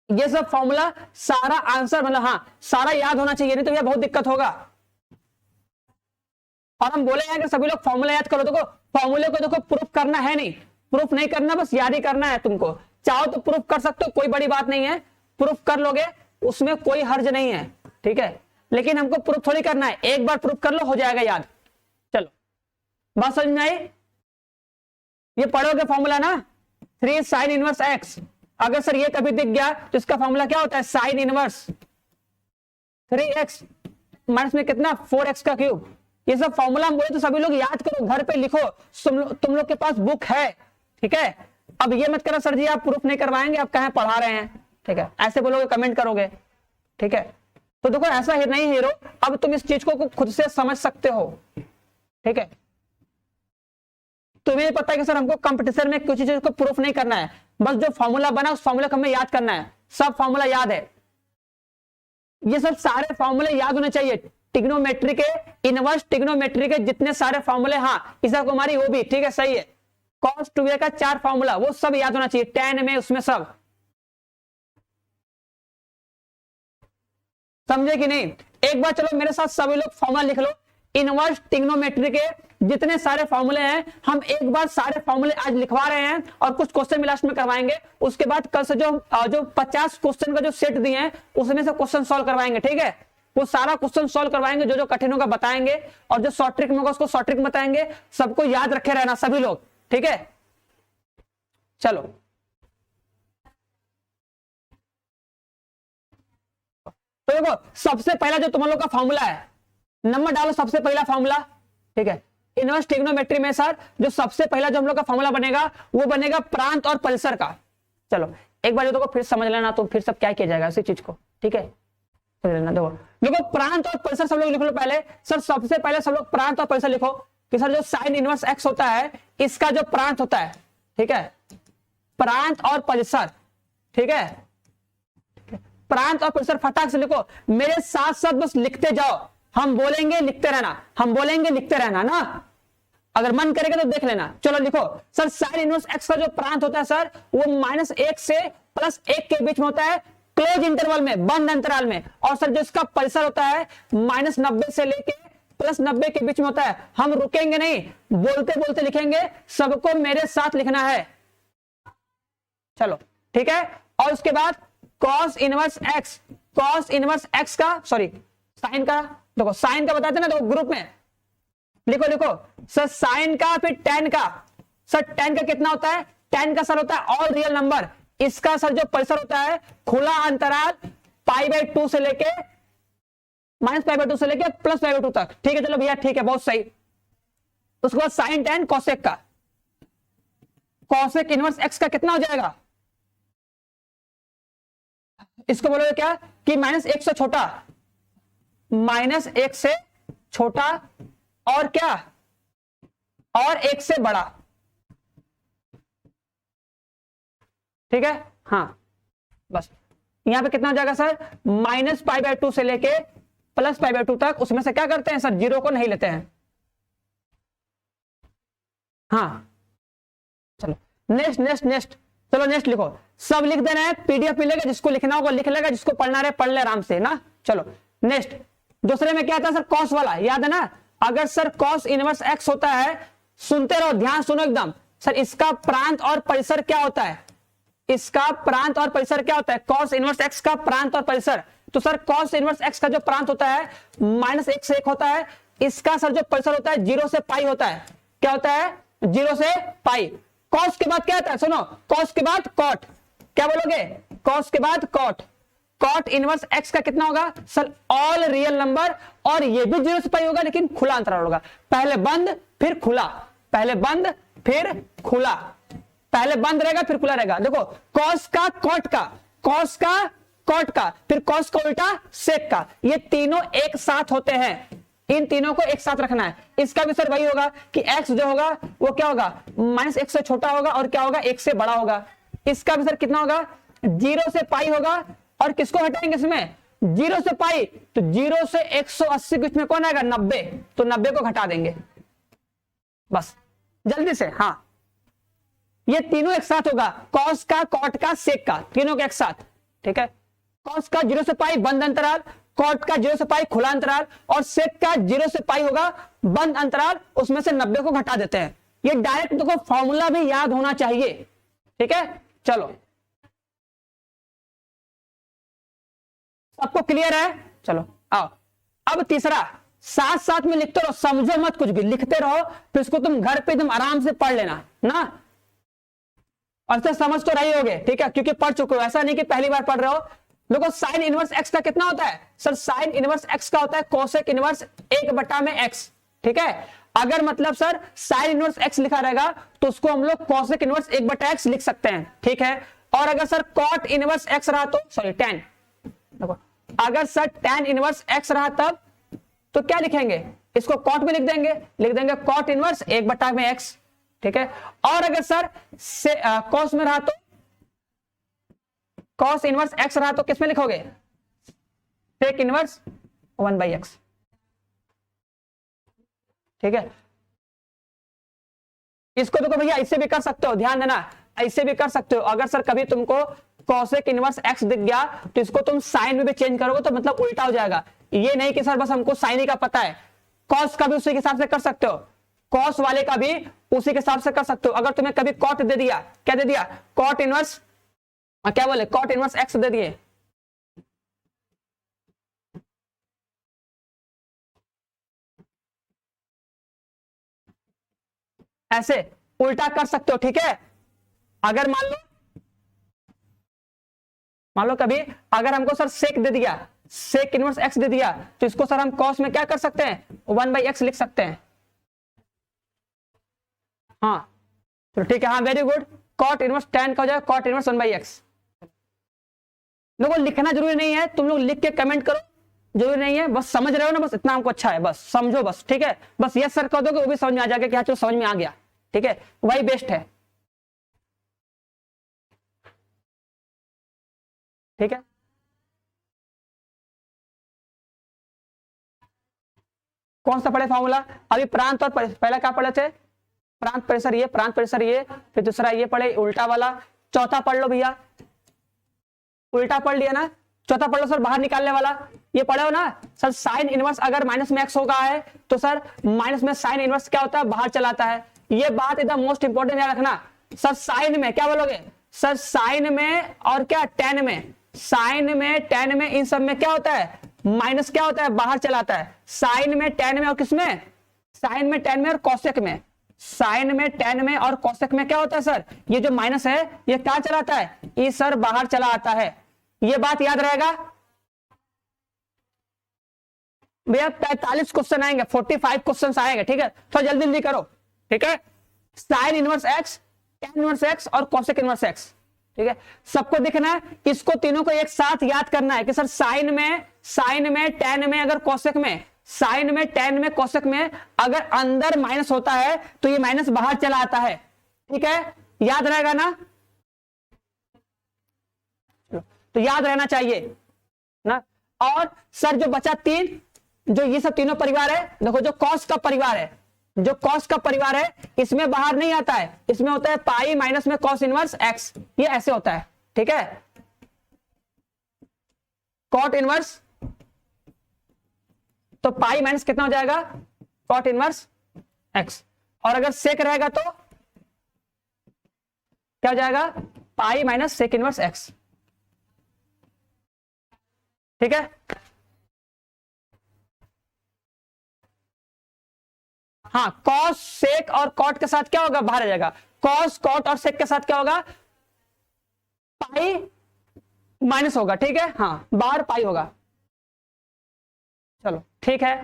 ये सब फॉर्मूला सारा आंसर मतलब हाँ सारा याद होना चाहिए, नहीं तो ये बहुत दिक्कत होगा। और हम बोले हैं कि सभी लोग फॉर्मूला याद करो, देखो फॉर्मूले को देखो प्रूफ करना है नहीं, प्रूफ नहीं करना, बस याद ही करना है तुमको, चाहो तो प्रूफ कर सकते हो, कोई बड़ी बात नहीं है, प्रूफ कर लोगे उसमें कोई हर्ज नहीं है, ठीक है, लेकिन हमको प्रूफ थोड़ी करना है, एक बार प्रूफ कर लो हो जाएगा याद। चलो बात समझ में आई, ये पढ़ोगे फॉर्मूला ना 3 साइन इनवर्स एक्स, अगर सर ये कभी दिख गया तो इसका फॉर्मूला क्या होता है, साइन इनवर्स 3x माइनस में कितना 4x का क्यूब। ये सब फॉर्मूला हम बोले तो सभी लोग याद करो, घर पे लिखो, तुम लोग के पास बुक है, ठीक है। अब ये मत करो सर जी आप प्रूफ नहीं करवाएंगे, आप कहाँ पढ़ा रहे हैं, ठीक है, ऐसे बोलोगे कमेंट करोगे, ठीक है। तो देखो ऐसा ही नहीं हीरो, अब तुम इस चीज को खुद से समझ सकते हो, ठीक है। तुम्हें पता है कि सर हमको कंपटीशन में कुछ चीज को प्रूफ नहीं करना है, बस जो फॉर्मूला बना उस फॉर्मूला को हमें याद करना है, सब फॉर्मूला याद है, ये सब सारे फॉर्मूले याद होने चाहिए, टिग्नोमेट्री के, इनवर्स टिग्नोमेट्री के जितने सारे फॉर्मूले, हाँ ईसा कुमारी वो भी ठीक है, सही है, cos 2a का 4 फॉर्मूला वो सब याद होना चाहिए, tan में उसमें सब, समझे कि नहीं। एक बार चलो मेरे साथ सभी लोग फॉर्मूला लिख लो, इनवर्स टिग्नोमेट्री के जितने सारे फॉर्मूले हैं हम एक बार सारे फॉर्मूले आज लिखवा रहे हैं और कुछ क्वेश्चन भी लास्ट में करवाएंगे, उसके बाद कल से जो 50 क्वेश्चन का जो सेट दिए हैं उसमें से क्वेश्चन सॉल्व करवाएंगे, ठीक है। वो सारा क्वेश्चन सॉल्व करवाएंगे, जो जो कठिन होगा बताएंगे और जो शॉर्ट ट्रिक में होगा उसको शॉर्ट ट्रिक बताएंगे, सबको याद रखे रहना सभी लोग, ठीक है। चलो तो देखो सबसे पहला जो तुम लोग का फॉर्मूला है, नंबर डालो सबसे पहला फॉर्मूला, ठीक है। इनवर्स ट्रिग्नोमेट्री में सर जो सबसे पहला जो हम लोग का फॉर्मूला बनेगा वो बनेगा प्रांत और परिसर का। चलो एक बार जो फिर समझ लेना, तो फिर सब क्या किया जाएगा उसी चीज को, ठीक है। देखो प्रांत और परिसर सब लोग लिख लो पहले, सर सबसे पहले सब लोग प्रांत और परिसर लिखो कि सर जो साइन इनवर्स एक्स होता है इसका जो प्रांत होता है, ठीक है, प्रांत और परिसर, ठीक है, प्रांत और परिसर फटाक से लिखो, मेरे साथ साथ बस लिखते जाओ, हम बोलेंगे लिखते रहना, हम बोलेंगे लिखते रहना ना, अगर मन करेगा तो देख लेना। चलो लिखो सर साइन इनवर्स एक्स का जो प्रांत होता है सर वो -1 से +1 के बीच में होता है, क्लोज इंटरवल में, बंद अंतराल में, और सर जो इसका परिसर होता है -90 से लेके +90 के बीच में होता है। हम रुकेंगे नहीं, बोलते बोलते लिखेंगे, सबको मेरे साथ लिखना है, चलो ठीक है। और उसके बाद cos इनवर्स एक्स का, सॉरी साइन का, देखो साइन का बताते ना, देखो ग्रुप में लिखो लिखो सर साइन का, फिर tan का, सर tan का कितना होता है, tan का सर होता है ऑल रियल नंबर, इसका सर जो परिसर होता है खुला अंतराल π/2 से लेके -π/2 से लेके +π/2 तक, ठीक है। चलो भैया ठीक है, बहुत सही। उसके बाद साइन tan कोसेक का, कोसेक इनवर्स एक्स का कितना हो जाएगा, इसको बोलोगे क्या कि -1 से छोटा, -1 से छोटा और क्या, और 1 से बड़ा, ठीक है। हाँ बस यहां पे कितना हो जाएगा सर, -π/2 से लेके +π/2 तक, उसमें से क्या करते हैं सर, 0 को नहीं लेते हैं। हाँ चलो नेक्स्ट चलो नेक्स्ट लिखो, सब लिख देना है, पीडीएफ मिलेगा, जिसको लिखना होगा लिख लेगा, जिसको पढ़ना रहे पढ़ ले आराम से ना। चलो नेक्स्ट, दूसरे में क्या था सर, कॉस वाला, याद है ना। अगर सर कॉस इनवर्स एक्स होता है, सुनते रहो, ध्यान सुनो एकदम, सर इसका प्रांत और परिसर क्या होता है, इसका प्रांत और परिसर क्या होता है, कॉस इनवर्स एक्स का प्रांत और परिसर। तो सर कॉस इनवर्स एक्स का जो प्रांत होता है -1 से 1 होता है, इसका सर जो परिसर होता है 0 से पाई होता है, क्या होता है, 0 से पाई। कॉस के बाद क्या आता है, सुनो, कॉस के बाद कॉट, क्या बोलोगे, कॉस के बाद कॉट, कॉट इनवर्स एक्स का कितना होगा सर, ऑल रियल नंबर, और ये भी 0 से पाई होगा लेकिन खुला अंतराल होगा, पहले बंद फिर खुला, पहले बंद फिर खुला, पहले बंद रहेगा फिर खुला रहेगा। देखो कॉस का कॉट का, कॉस का कॉट का, फिर कॉस का उल्टा सेक का, ये तीनों एक साथ होते हैं, इन तीनों को एक साथ रखना है। इसका भी सर वही होगा कि x जो होगा वो क्या होगा, -1 से छोटा होगा और क्या होगा, 1 से बड़ा होगा। इसका भी सर कितना होगा, 0 से पाई होगा, और किसको हटाएंगे इसमें, 0 से पाई, तो 0 से 180 के बीच में कौन आएगा, 90, तो 90 को घटा देंगे, बस जल्दी से। हाँ ये तीनों एक साथ होगा, कॉस का कॉट का सेक का, तीनों के एक साथ, ठीक है। कॉस का 0 से पाई बंद अंतराल, कॉट का 0 से पाई खुला अंतराल, और सेक का 0 से पाई होगा बंद अंतराल, उसमें से 90 को घटा देते हैं। ये डायरेक्ट देखो फॉर्मूला भी याद होना चाहिए, ठीक है। चलो सबको क्लियर है, चलो आओ। अब तीसरा, साथ साथ में लिखते रहो, समझो मत कुछ भी, लिखते रहो, फिर इसको तुम घर पे तुम आराम से पढ़ लेना ना, और से समझ तो रही होगे, ठीक है, क्योंकि पढ़ चुके हो, ऐसा नहीं कि पहली बार पढ़ रहे हो। देखो साइन इनवर्स एक्स का कितना होता है सर, साइन इनवर्स एक्स का होता है कोसेक इनवर्स 1/x, ठीक है। अगर मतलब सर साइन इनवर्स एक्स लिखा रहेगा तो उसको हम लोग कोसेक इनवर्स 1/x लिख सकते हैं, ठीक है। और अगर सर कॉट इनवर्स एक्स रहा तो, सॉरी tan, देखो अगर सर tan इनवर्स x रहा तब तो क्या लिखेंगे, इसको कॉट में लिख देंगे कॉट इनवर्स 1/x, ठीक है। और अगर सर कॉस में रहा तो कॉस इनवर्स x रहा तो किसमें लिखोगे, सेक इनवर्स 1/x, ठीक है। इसको देखो भैया ऐसे भी कर सकते हो, ध्यान देना, ऐसे भी कर सकते हो। अगर सर कभी तुमको कॉसेक इनवर्स x दिख गया तो इसको तुम साइन में भी चेंज करोगे तो मतलब उल्टा हो जाएगा। ये नहीं कि सर बस हमको साइन ही का पता है, कॉस का भी उसी के हिसाब से कर सकते हो, कॉस वाले का भी उसी के हिसाब से कर सकते हो। अगर तुम्हें कभी कॉट दे दिया, क्या दे दिया, कॉट इनवर्स, क्या बोले, कॉट इनवर्स x दे दिए, ऐसे उल्टा कर सकते हो, ठीक है। अगर मान लो कभी अगर हमको सर सेक दे दिया, सेक इनवर्स x दे दिया, तो इसको सर हम कॉस में क्या कर सकते हैं, 1/x लिख सकते हैं। हाँ तो ठीक है, हाँ very good, cot inverse tan का हो जाएगा कॉट इनवर्स 1/x। लोगों लिखना जरूरी नहीं है, तुम लोग लिख के कमेंट करो, जरूरी नहीं है, बस समझ रहे हो ना, बस इतना हमको अच्छा है, बस समझो बस, ठीक है। बस यस सर कह दोगे वो भी समझ में आ जाएगा कि हाँ चलो समझ में आ गया, ठीक है, वही बेस्ट है, ठीक है। कौन सा पढ़े फॉर्मूला, अभी प्रांत और पहला क्या पढ़े थे, प्रांत परिसर ये, प्रांत परिसर ये, फिर दूसरा ये पढ़े उल्टा वाला, चौथा पढ़ लो भैया, उल्टा पढ़ लिया ना, चौथा पढ़ लो सर बाहर निकालने वाला, ये पढ़े हो ना सर, साइन इनवर्स अगर माइनस में x होगा है तो सर माइनस में साइन इनवर्स क्या होता है, बाहर चलाता है। ये बात एकदम मोस्ट इंपोर्टेंट याद रखना। सर साइन में क्या बोलोगे, सर साइन में और क्या टेन में, साइन में टेन में, इन सब में क्या होता है, माइनस क्या होता है, बाहर चलाता है। साइन में टेन में और किसमें, साइन में टेन में और कॉसेक में, साइन में टेन में और कॉसेक में क्या होता है सर, ये जो माइनस है ये क्या चलाता है, ये सर बाहर चला आता है। ये बात याद रहेगा भैया, 45 क्वेश्चन आएंगे, 45 क्वेश्चन आएंगे, ठीक है, तो जल्दी जल्दी करो, ठीक है। Sine inverse x, tan inverse x और कॉसेक इनवर्स एक्स, ठीक है, सबको दिखना है, इसको तीनों को एक साथ याद करना है कि सर साइन में टेन में अगर कॉसेक में, साइन में टेन में कॉसेक में अगर अंदर माइनस होता है तो ये माइनस बाहर चला आता है, ठीक है, याद रहेगा ना, तो याद रहना चाहिए ना। और सर जो बचा तीन, जो ये सब तीनों परिवार है, देखो जो कॉस का परिवार है, जो कॉस का परिवार है इसमें बाहर नहीं आता है, इसमें होता है पाई माइनस में कॉस इनवर्स एक्स, ये ऐसे होता है, ठीक है, कॉट इनवर्स, तो पाई माइनस कितना हो जाएगा, कॉट इनवर्स एक्स। और अगर सेक रहेगा तो क्या हो जाएगा, pi minus sec inverse x, ठीक है। हाँ कॉस सेक और कॉट के साथ क्या होगा, बाहर आ जाएगा, कॉस कॉट और सेक के साथ क्या होगा, पाई माइनस होगा, ठीक है, हाँ बाहर पाई होगा, चलो ठीक है,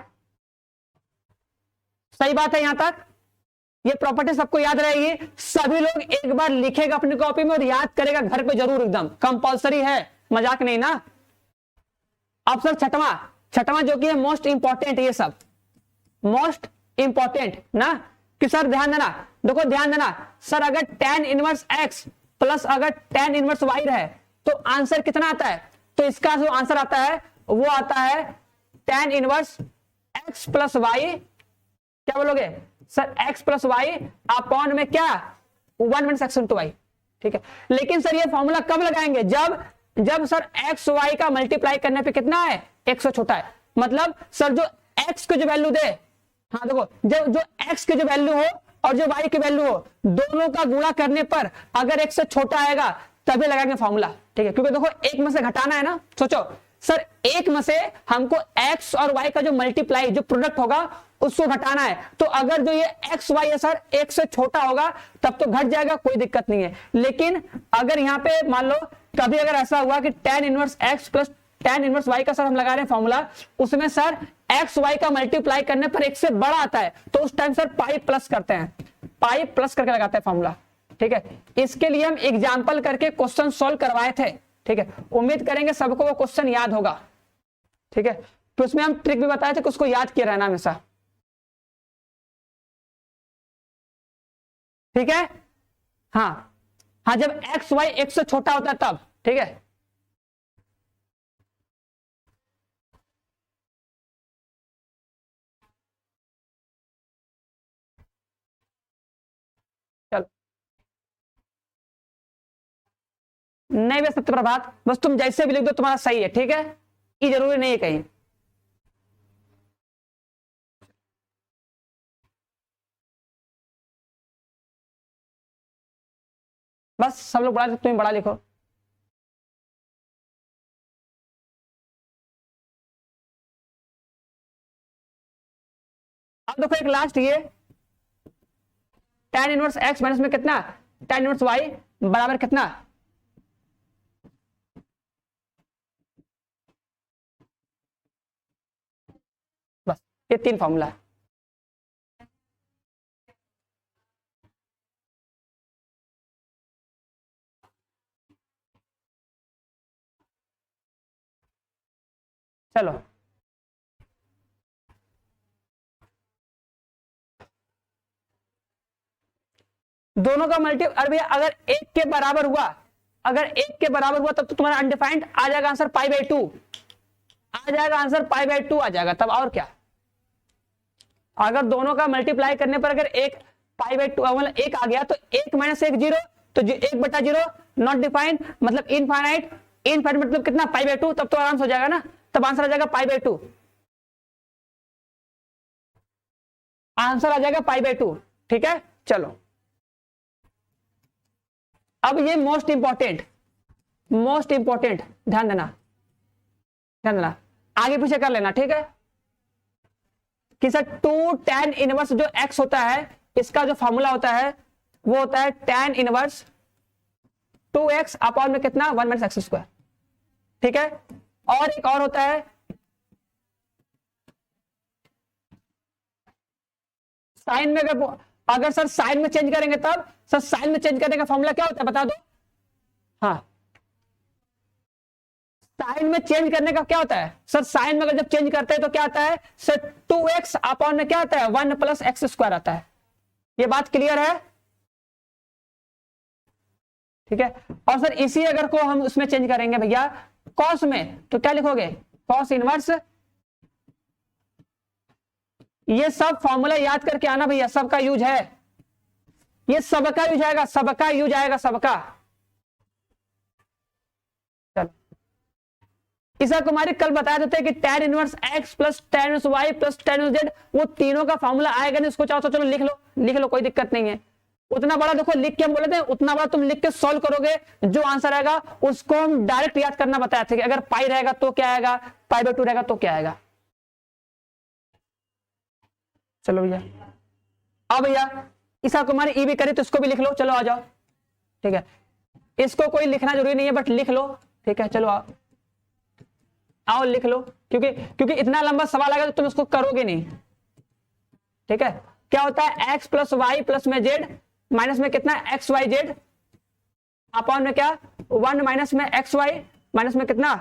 सही बात है यहां तक। ये प्रॉपर्टी सबको याद रहेगी, सभी लोग एक बार लिखेगा अपनी कॉपी में और याद करेगा घर पे जरूर, एकदम कंपलसरी है, मजाक नहीं ना। अब सर छठवां जो कि है मोस्ट इंपॉर्टेंट, ये सब मोस्ट इंपॉर्टेंट ना, कि सर ध्यान देना, देखो ध्यान देना सर, अगर tan इनवर्स x प्लस अगर tan इनवर्स y रहे तो आंसर कितना आता है, तो इसका जो आंसर आता है वो आता है tan inverse x plus y, क्या बोलोगे sir, x plus y upon में क्या 1 माइनस x इंटू y, ठीक है। लेकिन सर ये फॉर्मूला कब लगाएंगे, जब सर x y का मल्टीप्लाई करने पे कितना है, x से छोटा है, मतलब सर जो x को जो वैल्यू दे, हाँ देखो जो x की जो वैल्यू हो और जो y की वैल्यू हो, दोनों का गुणा करने पर अगर x से छोटा आएगा तभी लगाएंगे फॉर्मूला, ठीक है, क्योंकि देखो एक में से घटाना है ना, सोचो सर एक में से हमको x और y का जो मल्टीप्लाई जो प्रोडक्ट होगा उसको घटाना है, तो अगर जो ये x y है सर एक से छोटा होगा तब तो घट जाएगा, कोई दिक्कत नहीं है। लेकिन अगर यहाँ पे मान लो कभी अगर ऐसा हुआ कि tan inverse x plus tan inverse y का सर हम लगा रहे हैं फॉर्मूला, उसमें सर x y का मल्टीप्लाई करने पर एक से बड़ा आता है तो उस टाइम सर पाई प्लस करते हैं, पाई प्लस करके लगाते हैं फॉर्मूला, ठीक है। इसके लिए हम एग्जाम्पल करके क्वेश्चन सोल्व करवाए थे, ठीक है, उम्मीद करेंगे सबको वो क्वेश्चन याद होगा, ठीक है, तो उसमें हम ट्रिक भी बताए थे कि उसको याद किया रहना हमेशा। ठीक है, हाँ हाँ, जब एक्स वाई एक से छोटा होता है तब। ठीक है, चलो, नहीं बे सत्य प्रभात, बस तुम जैसे भी लिख दो तुम्हारा सही है। ठीक है, ये जरूरी नहीं है कहीं। बस सब लोग बड़ा, तुम बड़ा लिखो। अब देखो एक लास्ट ये, tan इनवर्स एक्स माइनस में कितना, tan इनवर्स वाई बराबर कितना। बस ये तीन फॉर्मूला है। चलो, दोनों का मल्टी, अरे भैया अगर एक के बराबर हुआ, अगर एक के बराबर हुआ तब तो तुम्हारा अनडिफाइंड आ जाएगा आंसर π/2, आ जाएगा आंसर π/2 आ जाएगा तब, और क्या। अगर दोनों का मल्टीप्लाई करने पर अगर एक π/2 मतलब एक आ गया तो एक माइनस एक जीरो, तो 1/0 नॉट डिफाइंड मतलब इनफाइनाइट, इनफाइनाइट मतलब कितना π/2, तब तो आराम से हो जाएगा ना, तब आंसर आ जाएगा π/2, आंसर आ जाएगा π/2। ठीक है, चलो अब ये मोस्ट इंपॉर्टेंट, मोस्ट इंपॉर्टेंट, ध्यान देना, ध्यान देना, आगे पीछे कर लेना। ठीक है, कि सर 2 tan 1 जो x होता है, इसका जो फॉर्मूला होता है वो होता है tan 1 2x अपॉन में कितना 1 - x²। ठीक है, और एक और होता है साइन में, अगर सर साइन में चेंज करेंगे तब, सर साइन में चेंज करने का फॉर्मूला क्या होता है बता दो। हाँ, साइन में चेंज करने का क्या होता है सर, साइन में अगर जब चेंज करते हैं तो क्या आता है सर, 2x अपॉन में क्या आता है 1 + x² आता है। ये बात क्लियर है। ठीक है, और सर इसी अगर को हम उसमें चेंज करेंगे भैया कॉस में, तो क्या लिखोगे, कॉस इनवर्स। ये सब फॉर्मूला याद करके आना भैया, सबका यूज है, ये सबका यूज आएगा, सबका यूज आएगा, सबका। चलो, ईसा कुमारी कल बताया देते कि tan 1x plus tan 1y plus tan 1z, वो तीनों का फॉर्मूला आएगा नहीं, उसको चाहो तो चलो लिख लो, लिख लो, कोई दिक्कत नहीं है। उतना बड़ा देखो लिख के हम बोले थे, उतना बड़ा तुम लिख के सॉल्व करोगे, जो आंसर आएगा उसको हम डायरेक्ट याद करना बताया था कि अगर पाई रहेगा तो क्या आएगा, π/2 रहेगा तो क्या आएगा। चलो भैया, अब भैया ईसा कुमारी ई भी करे तो इसको भी लिख लो, चलो आ जाओ। ठीक है, इसको कोई लिखना जरूरी नहीं है बट लिख लो। ठीक है, चलो आओ, आओ लिख लो, क्योंकि क्योंकि इतना लंबा सवाल आएगा तो तुम इसको करोगे नहीं। ठीक है, क्या होता है x प्लस वाई प्लस में जेड माइनस में कितना XYZ अपॉन में क्या 1 माइनस में XY माइनस में कितना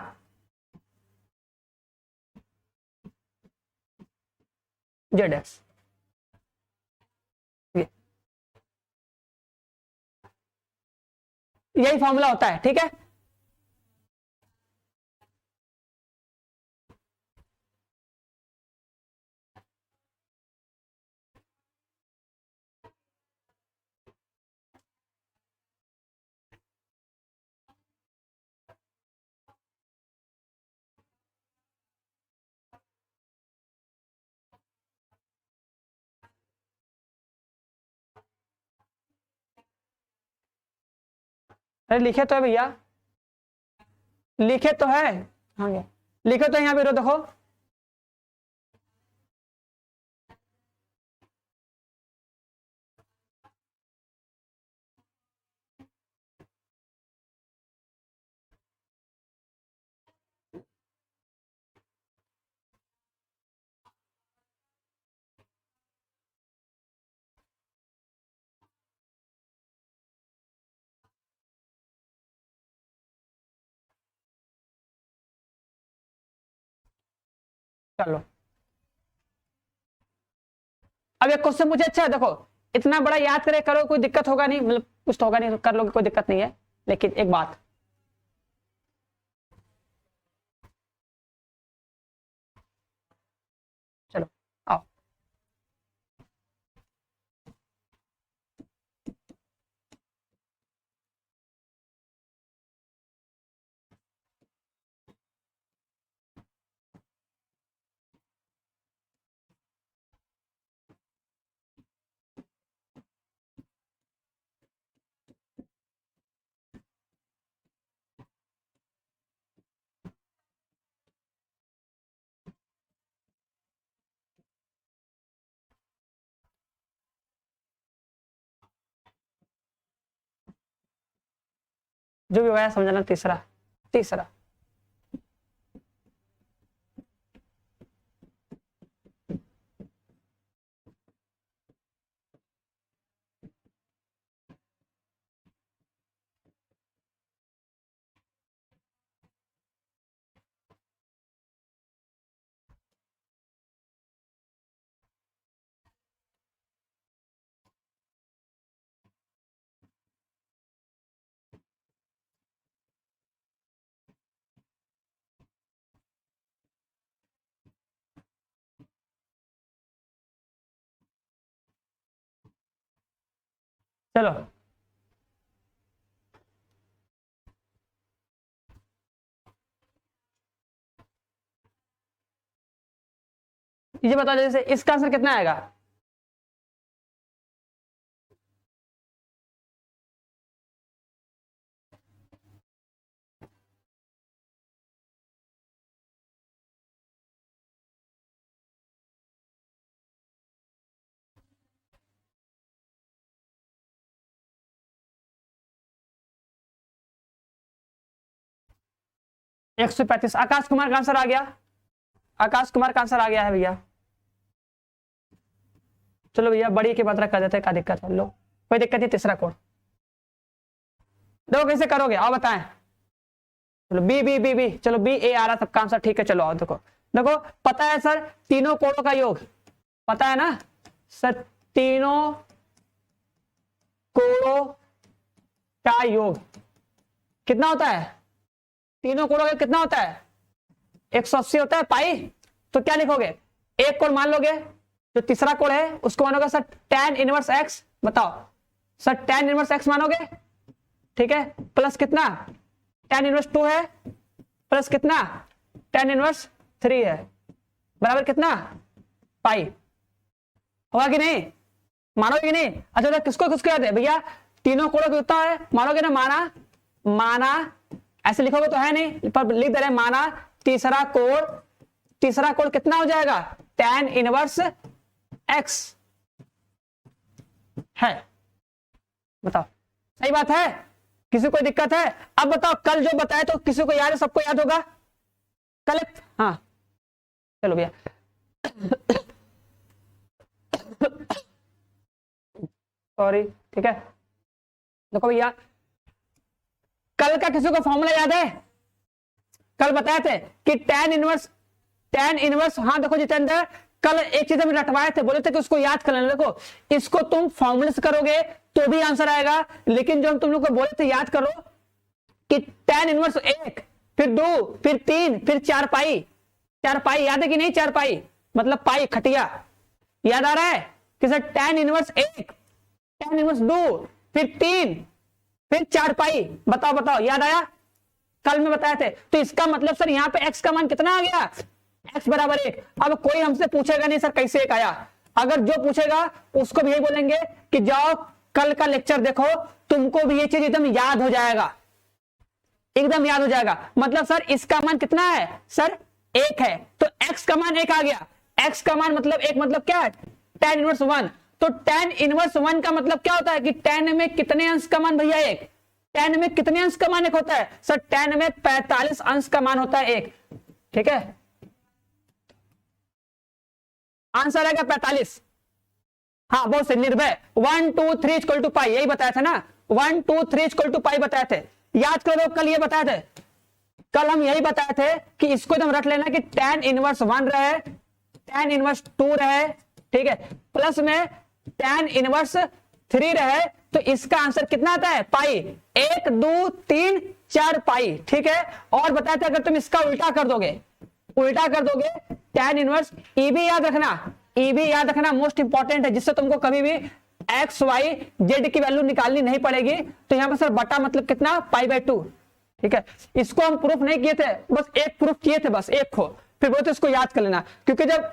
ZX। यही फॉर्मूला होता है। ठीक है, अरे लिखे तो है भैया, लिखे तो है, हाँ लिखे तो यहाँ पे देखो, चलो अब एक क्वेश्चन मुझे अच्छा है, देखो इतना बड़ा याद करे करो, कोई दिक्कत होगा नहीं, मतलब कुछ तो होगा नहीं, तो कर लोगे, कोई दिक्कत नहीं है। लेकिन एक बात, चलो आओ, जो भी होगा समझना। तीसरा, तीसरा चलो ये बताओ, जैसे इसका आंसर कितना आएगा? एक सौ पैंतीस। आकाश कुमार का आंसर आ गया, आकाश कुमार का आंसर आ गया है भैया। चलो भैया बड़ी की मात्रा कर देते हैं, क्या दिक्कत है, लो कोई दिक्कत नहीं। तीसरा कोड देखो कैसे करोगे, आओ बताएं। चलो बी बी बी बी, चलो बी ए आ रहा सबका आंसर, ठीक है। चलो आओ देखो, देखो पता है सर तीनों कोडों का योग, पता है ना सर, तीनों कोडों का योग कितना होता है? तीनों कोडों का कितना होता है? 180 होता है पाई। तो क्या लिखोगे, एक कोड मान लोगे, जो तीसरा कोड है उसको मानोगे सर tan इनवर्स x, बताओ सर tan इनवर्स x मानोगे, ठीक है, प्लस कितना tan इनवर्स 2 है, प्लस कितना tan इनवर्स 3 है, बराबर कितना पाई। होगा कि नहीं, मानोगे कि नहीं? अच्छा तो किसको किसको याद है भैया, तीनों कोडों को कितना है मानोगे ना, माना माना ऐसे लिखोगे तो है नहीं, पर लिख दे रहे माना तीसरा कोड, तीसरा कोड कितना हो जाएगा tan इनवर्स x है। बताओ सही बात है, किसी को दिक्कत है? अब बताओ कल जो बताया तो किसी को याद है, सबको याद होगा कल? हाँ चलो भैया सॉरी, ठीक है। देखो भैया कल का किसी को फॉर्मूला याद है? कल बताए थे कि tan इनवर्स, हाँ देखो जितेंद्र कल एक चीज हम रटवाए थे, बोले थे कि उसको याद कर लेना। देखो इसको तुम फॉर्मूले से करोगे तो भी आंसर आएगा, लेकिन जो हम तुम लोग को बोले थे याद करो कि tan इनवर्स 1 फिर 2 फिर 3 फिर 4 पाई, 4 पाई याद है कि नहीं? 4 पाई मतलब पाई खटिया, याद आ रहा है कि sir tan inverse 1 tan inverse 2 फिर 3 फिर 4 पाई, बताओ बताओ याद आया? कल में बताए थे। तो इसका मतलब सर यहाँ पे x का मान कितना आ गया, x बराबर 1। अब कोई हमसे पूछेगा नहीं सर कैसे 1 आया, अगर जो पूछेगा उसको भी यही बोलेंगे कि जाओ कल का लेक्चर देखो, तुमको भी ये चीज एकदम याद हो जाएगा, एकदम याद हो जाएगा। मतलब सर इसका मान कितना है सर 1 है, तो x का मान 1 आ गया। x का मान मतलब 1 मतलब क्या है tan इनवर्स 1। तो tan इनवर्स 1 का मतलब क्या होता है कि tan में कितने अंश का मान भैया 1, tan में कितने अंश का मान 1 होता है सर, tan में 45 अंश का मान होता है 1, ठीक है। आंसर आएगा 45। हाँ बहुत से निर्भय 1 2 3 इक्वल टू पाई, यही बताया था ना, 1 2 3 इक्वल टू पाई बताए थे, याद करो कल ये बताए थे। कल हम यही बताए थे कि इसको एकदम रट लेना कि tan इनवर्स 1 रहे, tan इनवर्स 2 रहे, ठीक है, प्लस में tan इनवर्स 3 रहे, तो इसका आंसर कितना आता है? पाई। 1 2 3 4 पाई, ठीक है। और बताया था अगर तुम इसका उल्टा कर दोगे, tan इनवर्स ई भी याद रखना, मोस्ट इंपॉर्टेंट है, जिससे तुमको कभी भी एक्स वाई जेड की वैल्यू निकालनी नहीं पड़ेगी। तो यहां पर सर बटा मतलब कितना? π/2, ठीक है। इसको हम प्रूफ नहीं किए थे, बस एक प्रूफ किए थे, बस एक को, फिर बोलते इसको याद कर लेना, क्योंकि जब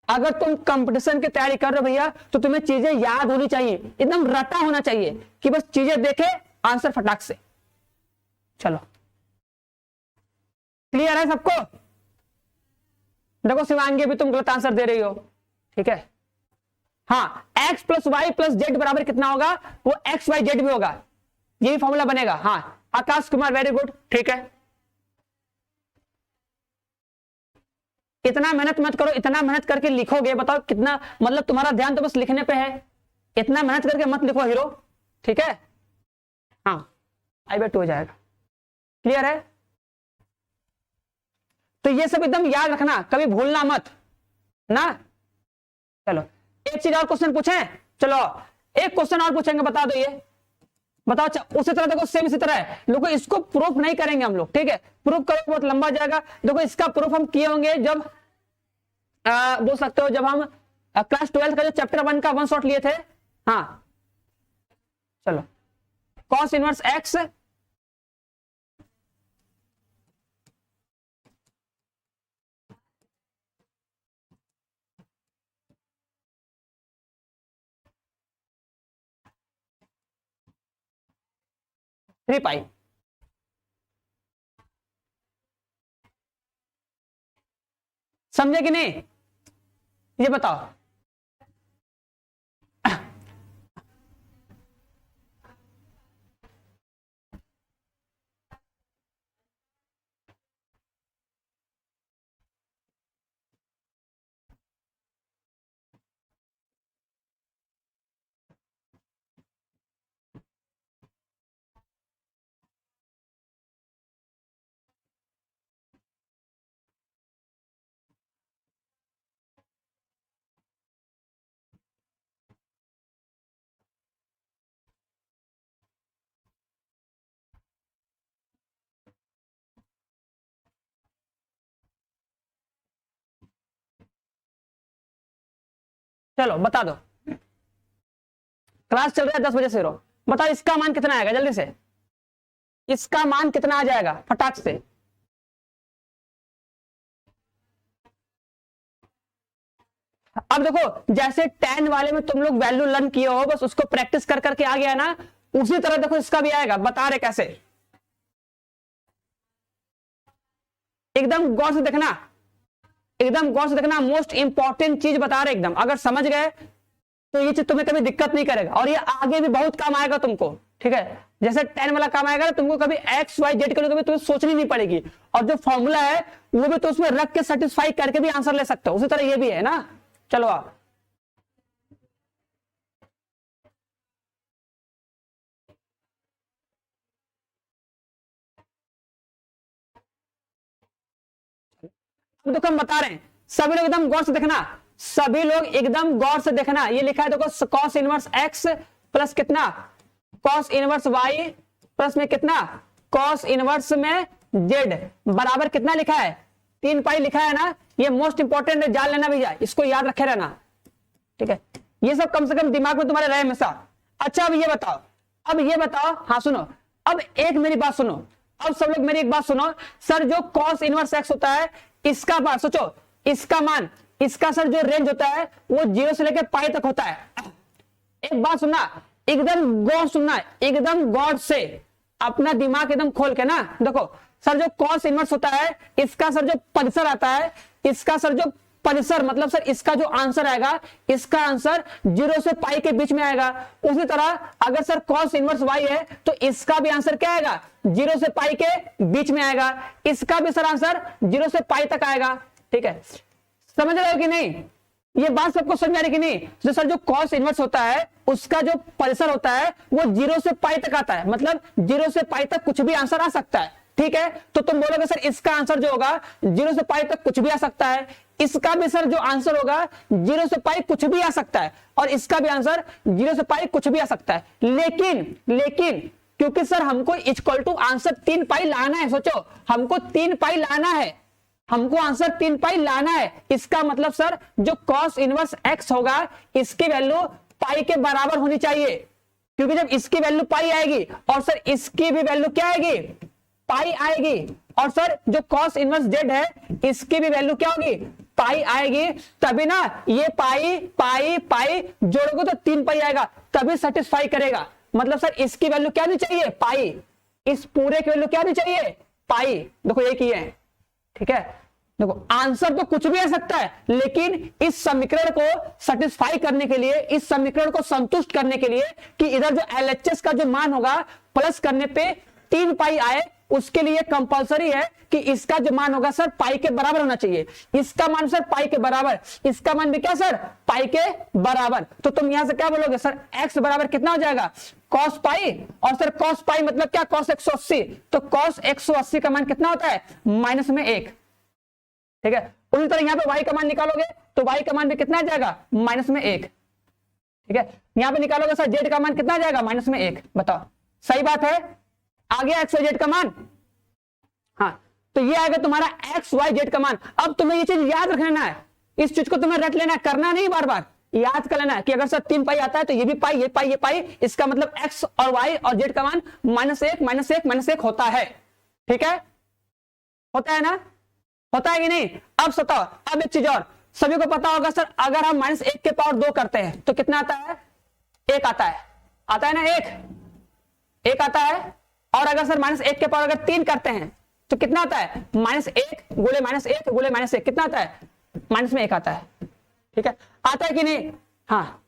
अगर तुम कंपटीशन की तैयारी कर रहे हो भैया, तो तुम्हें चीजें याद होनी चाहिए, एकदम रटा होना चाहिए कि बस चीजें देखे आंसर फटाक से। चलो क्लियर है सबको? देखो शिवांगी भी तुम गलत आंसर दे रही हो, ठीक है। हाँ, x plus y plus z बराबर कितना होगा? वो एक्स वाई जेड भी होगा, यही फॉर्मूला बनेगा। हाँ आकाश कुमार वेरी गुड, ठीक है। इतना मेहनत मत करो, इतना मेहनत करके लिखोगे, बताओ कितना, मतलब तुम्हारा ध्यान तो बस लिखने पे है, इतना मेहनत करके मत लिखो हीरो, ठीक है। हाँ i/2 हो जाएगा, क्लियर है? तो ये सब एकदम याद रखना, कभी भूलना मत ना। चलो एक चीज और क्वेश्चन पूछें, चलो एक क्वेश्चन और पूछेंगे, बता दो ये, बताओ। उसी तरह देखो, सेम इसी तरह है, देखो इसको प्रूफ नहीं करेंगे हम लोग, ठीक है, प्रूफ करो बहुत लंबा जाएगा। देखो इसका प्रूफ हम किए होंगे जब बोल सकते हो, जब हम क्लास 12 का जो चैप्टर 1 का 1 शॉट लिए थे। हाँ चलो, cos इनवर्स x 3 पाई, समझे कि नहीं? ये बताओ। चलो बता दो, क्लास चल रहा है 10 बजे से, रो बताओ इसका मान कितना आएगा, जल्दी से इसका मान कितना आ जाएगा फटाक से। अब देखो जैसे tan वाले में तुम लोग वैल्यू लर्न किए हो, बस उसको प्रैक्टिस कर करके आ गया ना, उसी तरह देखो इसका भी आएगा, बता रहे कैसे, एकदम गौर से देखना, एकदम गौर से देखना, मोस्ट इंपॉर्टेंट चीज बता रहे एकदम, अगर समझ गए तो ये चीज तुम्हें कभी दिक्कत नहीं करेगा, और ये आगे भी बहुत काम आएगा तुमको, ठीक है। जैसे tan वाला काम आएगा, तुमको कभी एक्स वाई जेड के लिए कभी तुम्हें सोचनी नहीं पड़ेगी, और जो फॉर्मूला है वो भी तो उसमें रख के सेटिस्फाई करके भी आंसर ले सकते हो, उसी तरह ये भी है ना। चलो आप तो हम बता रहे हैं, सभी लोग एकदम गौर से देखना, सभी लोग एकदम गौर से देखना। ये लिखा है देखो, cos इनवर्स x प्लस कितना, cos इनवर्स y प्लस में कितना, cos इनवर्स में z बराबर कितना लिखा है, 3 पाई लिखा है ना। ये मोस्ट इंपॉर्टेंट है, जान लेना भैया, इसको याद रखे रहना, ठीक है। ये सब कम से कम दिमाग में तुम्हारे रहे हमेशा। अच्छा अब ये बताओ, हाँ सुनो, अब एक मेरी बात सुनो, अब सब लोग मेरी एक बात सुनो, सर जो cos इनवर्स x होता है, इसका बात सोचो, इसका मान, इसका सर जो रेंज होता है वो 0 से लेकर पाई तक होता है। एक बात सुनना, एकदम गौर सुनना, एकदम गौर से अपना दिमाग एकदम खोल के ना देखो, सर जो cos इनवर्स होता है, इसका सर जो परिसर आता है, इसका सर जो परिसर मतलब सर इसका जो आंसर आएगा, इसका आंसर 0 से पाई के बीच में आएगा। उसी तरह अगर सर cos इनवर्स y है, तो इसका भी आंसर क्या आएगा, 0 से पाई के बीच में आएगा, इसका भी सर आंसर 0 से पाई तक आएगा, ठीक है। समझ रहे हो कि नहीं? ये बात सबको समझ आ रही कि नहीं? जो सर जो cos इनवर्स होता है, उसका जो परिसर होता है वो 0 से पाई तक आता है, मतलब 0 से पाई तक कुछ भी आंसर आ सकता है, ठीक है, तो तुम बोलोगे सर इसका आंसर जो होगा 0 से पाई तक कुछ भी आ सकता है, इसका भी सर जो आंसर होगा 0 से पाई कुछ भी आ सकता है, और इसका भी आंसर 0 से पाई कुछ भी आ सकता है। लेकिन क्योंकि सर हमको इक्वल टू आंसर 3 पाई लाना है, सोचो हमको 3 पाई लाना है, हमको आंसर 3 पाई लाना है। इसका मतलब सर जो कॉस इनवर्स x होगा इसकी वैल्यू पाई के बराबर होनी चाहिए, क्योंकि जब इसकी वैल्यू पाई आएगी और सर इसकी भी वैल्यू क्या आएगी, पाई आएगी, और सर जो कॉस इनवर्स z है इसकी भी वैल्यू क्या होगी, पाई आएगी, तभी ना ये पाई पाई पाई जोड़ोगे तो 3 पाई आएगा, तभी सेटिस्फाई करेगा। मतलब सर इसकी वैल्यू क्या नहीं चाहिए, पाई, इस पूरे की वैल्यू क्या नहीं चाहिए, पाई। देखो ये किए हैं, ठीक है, देखो आंसर तो कुछ भी आ सकता है, लेकिन इस समीकरण को सेटिस्फाई करने के लिए, इस समीकरण को संतुष्ट करने के लिए कि इधर जो LHS का जो मान होगा प्लस करने पे 3 पाई आए, उसके लिए कंपलसरी है कि इसका जो मान होगा सर पाई के बराबर होना चाहिए। इसका मान सर पाई के बराबर, इसका मान भी क्या सर, पाई के बराबर। तो तुम यहां से क्या बोलोगे सर, x बराबर कितना हो जाएगा, cos पाई, और सर cos पाई मतलब क्या, cos 180, तो cos 180 का मान कितना होता है, -1, ठीक है। उसी तरह यहां पे y का मान निकालोगे तो y का मान भी कितना आ जाएगा, -1, ठीक है। यहां पे निकालोगे सर z का मान कितना आ जाएगा, -1, बताओ सही बात है, आ गया x y z का मान। हाँ, तो ये आएगा तुम्हारा x y z का मान। अब तुम्हें ये चीज याद रखना है, इस चीज को तुम्हें रट लेना है, करना नहीं, बार बार याद कर लेना है कि अगर सर 3 पाई आता है तो ये भी पाई, ये पाई, ये पाई, इसका मतलब x और y और z का मान -1 होता है, ठीक है, होता है ना, होता है कि नहीं। अब बताओ, अब एक चीज और, सभी को पता होगा सर अगर हम -1 के पावर 2 करते हैं तो कितना आता है, 1 आता है, आता है ना, 1 आता है। और अगर सर -1 के पावर अगर 3 करते हैं तो कितना आता है, -1 गुणे -1 गुणे -1, कितना आता है, -1 आता है, ठीक है, आता है कि नहीं। हाँ,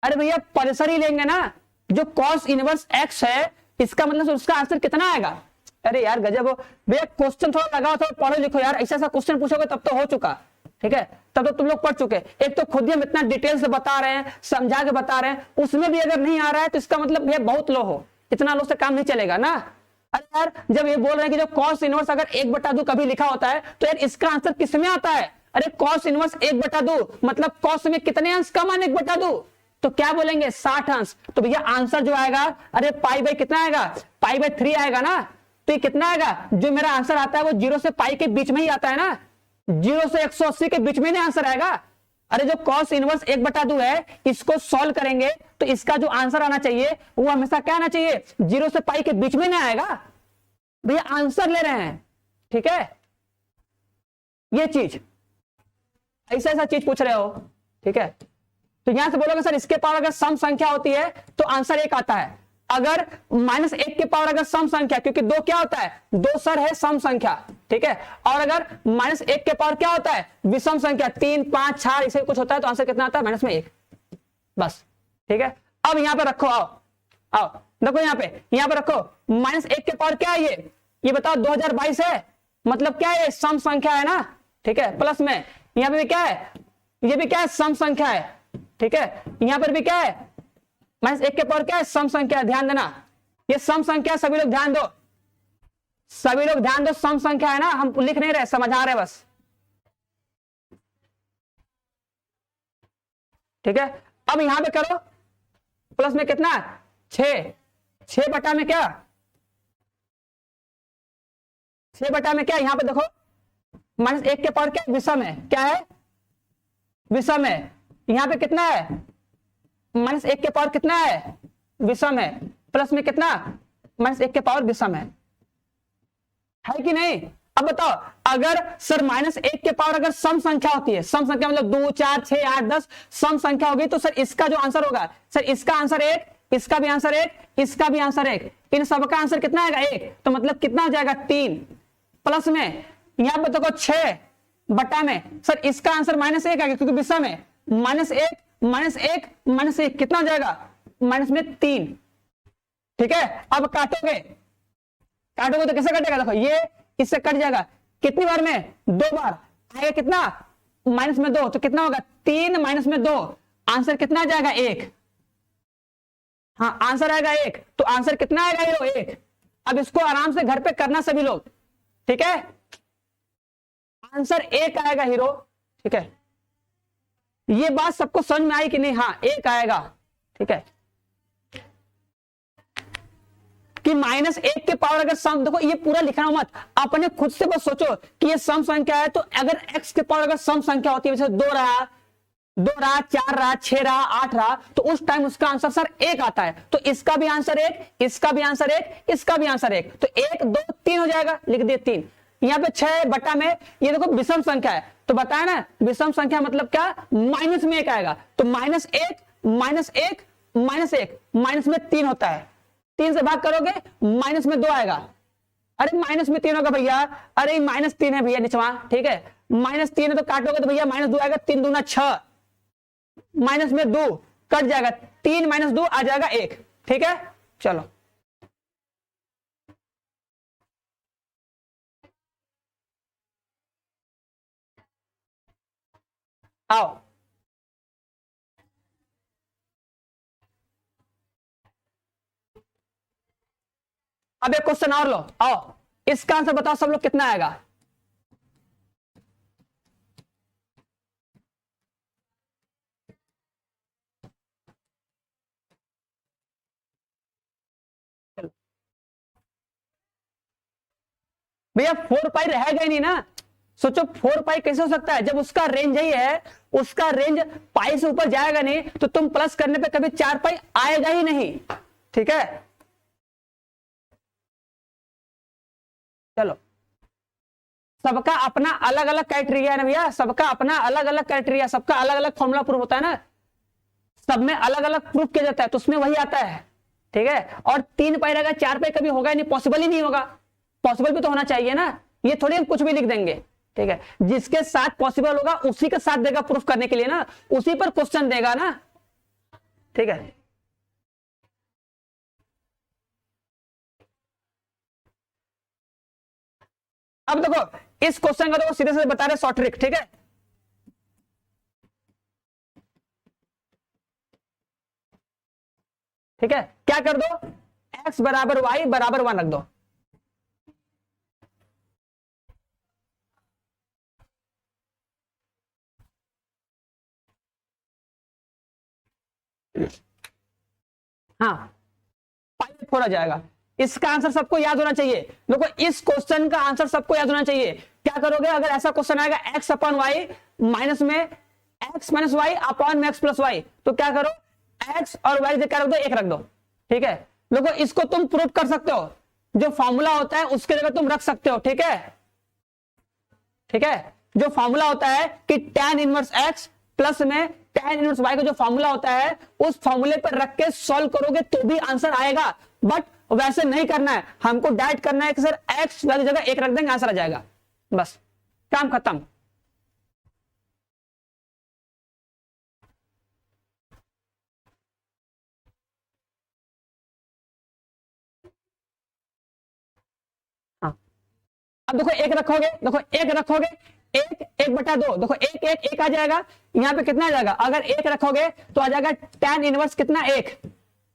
अरे भैया परिसर ही लेंगे ना, जो cos इनवर्स x है इसका मतलब उसका आंसर कितना आएगा। अरे यार गजब हो भैया, क्वेश्चन थोड़ा लगाओ, थोड़ा पढ़ो लिखो यार, ऐसा क्वेश्चन पूछोगे तब तो हो चुका, ठीक है, तब तो तुम लोग पढ़ चुके। एक तो खुद ही हम इतना डिटेल से बता रहे हैं, समझा के बता रहे हैं, उसमें भी अगर नहीं आ रहा है तो इसका मतलब भैया बहुत लो हो, इतना लो से काम नहीं चलेगा ना। अरे यार जब ये बोल रहे हैं कि जो cos इनवर्स अगर 1/2 कभी लिखा होता है तो यार इसका आंसर किसमें आता है, अरे cos इनवर्स 1/2 मतलब cos में कितने अंश का मान 1/2, तो क्या बोलेंगे 60 अंश। तो भैया आंसर जो आएगा, अरे पाई बाई कितना आएगा, पाई बाई 3 आएगा ना। तो ये कितना आएगा, जो मेरा आंसर आता है वो 0 से पाई के बीच में ही आता है ना, 0 से 180 के बीच में नहीं आंसर आएगा। अरे जो cos इनवर्स 1/2 है इसको सॉल्व करेंगे तो इसका जो आंसर आना चाहिए वो हमेशा क्या आना चाहिए, 0 से पाई के बीच में नहीं आएगा। भैया आंसर ले रहे हैं, ठीक है, ये चीज ऐसा चीज पूछ रहे हो, ठीक है। तो यहां से बोलोगे सर इसके पावर अगर सम संख्या होती है तो आंसर 1 आता है, अगर -1 के पावर अगर सम संख्या, क्योंकि 2 क्या होता है, 2 सर है सम संख्या, ठीक है, और अगर -1 के पावर क्या होता है, विषम संख्या, 3 5 6 इसे कुछ होता है तो आंसर कितना आता है, -1, बस, ठीक है। अब यहां पे रखो, आओ देखो यहां पे रखो, -1 के पावर क्या है, ये बताओ 2022 है, मतलब क्या है, सम संख्या है ना, ठीक है, प्लस में यहां पे भी क्या है, ये भी क्या है, सम संख्या है, ठीक है, यहां पर भी क्या है, -1 के पावर क्या है, सम संख्या, ध्यान देना, ये सम संख्या, सभी लोग ध्यान दो, सभी लोग ध्यान दो, सम संख्या है ना, हम लिख नहीं रहे, समझा रहे बस, ठीक है। अब यहां पे करो, प्लस में कितना, 6 बटा में क्या, 6 बटा में क्या, यहां पे देखो -1 के पावर क्या, विषम है, क्या है, विषम है, यहां पे कितना है, -1 के पावर कितना है, विषम है, प्लस में कितना, -1 के पावर विषम है कि नहीं। अब बताओ अगर सर -1 के पावर अगर सम संख्या होती है, सम संख्या मतलब 2 4 6 8 10 सम संख्या होगी, तो सर इसका जो आंसर होगा, सर इसका आंसर 1, इसका भी आंसर 1, इसका भी आंसर 1, इन सबका आंसर कितना आएगा, 1, तो मतलब कितना हो जाएगा, 3, प्लस में यहां पे देखो 6 बटा में, सर इसका आंसर -1 आएगा क्योंकि विषम है, -1 कितना हो जाएगा, -3, ठीक है। अब काटोगे तो कैसे कटेगा, देखो ये इससे कट जाएगा, कितनी बार में, 2 बार आएगा, कितना, -2, तो कितना होगा, 3 -2, आंसर कितना आ जाएगा, 1, हाँ आंसर आएगा 1, तो आंसर कितना आएगा, ये 1। अब इसको आराम से घर पे करना सभी लोग, ठीक है। आंसर एक आएगा हीरो, ठीक है। ये बात सबको समझ में आई कि नहीं? हाँ, एक आएगा, ठीक है। कि -1 के पावर अगर सम, देखो ये पूरा लिखना मत, अपने खुद से बस सोचो कि ये सम संख्या है, तो अगर x के पावर अगर सम संख्या होती है, जैसे 2 रहा, 4 रहा, 6 रहा, 8 रहा, तो उस टाइम उसका आंसर सर 1 आता है। तो इसका भी आंसर 1, इसका भी आंसर 1, इसका भी आंसर 1, तो 1 2 3 हो जाएगा, लिख दिए 3। यहाँ पे 6 बटा में, ये देखो विषम संख्या है, तो बताया ना विषम संख्या मतलब क्या, माइनस में 1 आएगा, तो -1 -1 -1 माइनस में 3 होता है, 3 से भाग करोगे माइनस में 2 आएगा। अरे माइनस में 3 होगा भैया, अरे -3 है भैया निचवा, ठीक है, -3 है तो काटोगे तो भैया -2 आएगा, 3 दूना 6, माइनस में 2 कट जाएगा, 3 - 2 आ जाएगा 1, ठीक है। चलो आओ, अब एक क्वेश्चन और लो, आओ इसका आंसर बताओ सब लोग कितना आएगा। भैया 4 पाई रहेगा ही नहीं ना, सोचो 4 पाई कैसे हो सकता है, जब उसका रेंज ही है, उसका रेंज पाई से ऊपर जाएगा नहीं, तो तुम प्लस करने पे कभी 4 पाई आएगा ही नहीं, ठीक है। चलो, सबका अपना अलग अलग क्राइटेरिया है ना भैया, सबका अपना अलग अलग क्राइटेरिया, सबका अलग अलग फॉर्मूला प्रूफ होता है ना, सब में अलग अलग प्रूफ किया जाता है, तो उसमें वही आता है, ठीक है। और 3 पाई रहेगा, 4 पाई कभी होगा ही नहीं, पॉसिबल ही नहीं होगा, पॉसिबल भी तो होना चाहिए ना, ये थोड़ी हम कुछ भी लिख देंगे, ठीक है। जिसके साथ पॉसिबल होगा उसी के साथ देगा प्रूफ करने के लिए ना, उसी पर क्वेश्चन देगा ना, ठीक है। अब देखो इस क्वेश्चन का, देखो सीधे सीधे बता रहे शॉर्ट ट्रिक, ठीक है। ठीक है, क्या कर दो, x बराबर y बराबर 1 रख दो, हाँ, पाई 4 आ जाएगा। इसका आंसर सबको याद होना चाहिए, देखो इस क्वेश्चन का आंसर सबको याद होना चाहिए। क्या करोगे अगर ऐसा क्वेश्चन आएगा, x अपॉन वाई माइनस में x माइनस वाई अपॉन में x प्लस वाई, तो क्या करो, x और y क्या रख दो, 1 रख दो, ठीक है। देखो इसको तुम प्रूव कर सकते हो, जो फॉर्मूला होता है उसके जगह तुम रख सकते हो, ठीक है, ठीक है। जो फॉर्मूला होता है कि tan इनवर्स x प्लस में tan इनवर्स y का जो फॉर्मूला होता है, उस फॉर्मूले पर रख के सॉल्व करोगे तो भी आंसर आएगा, बट वैसे नहीं करना है, हमको डायरेक्ट करना है कि सर x वाली जगह 1 रख देंगे, आंसर आ जाएगा, बस काम खत्म। हाँ, अब देखो 1 रखोगे, देखो 1 रखोगे, 1/2, देखो 1 आ जाएगा, यहां पे कितना आ जाएगा, अगर 1 रखोगे तो आ जाएगा tan इनवर्स कितना 1,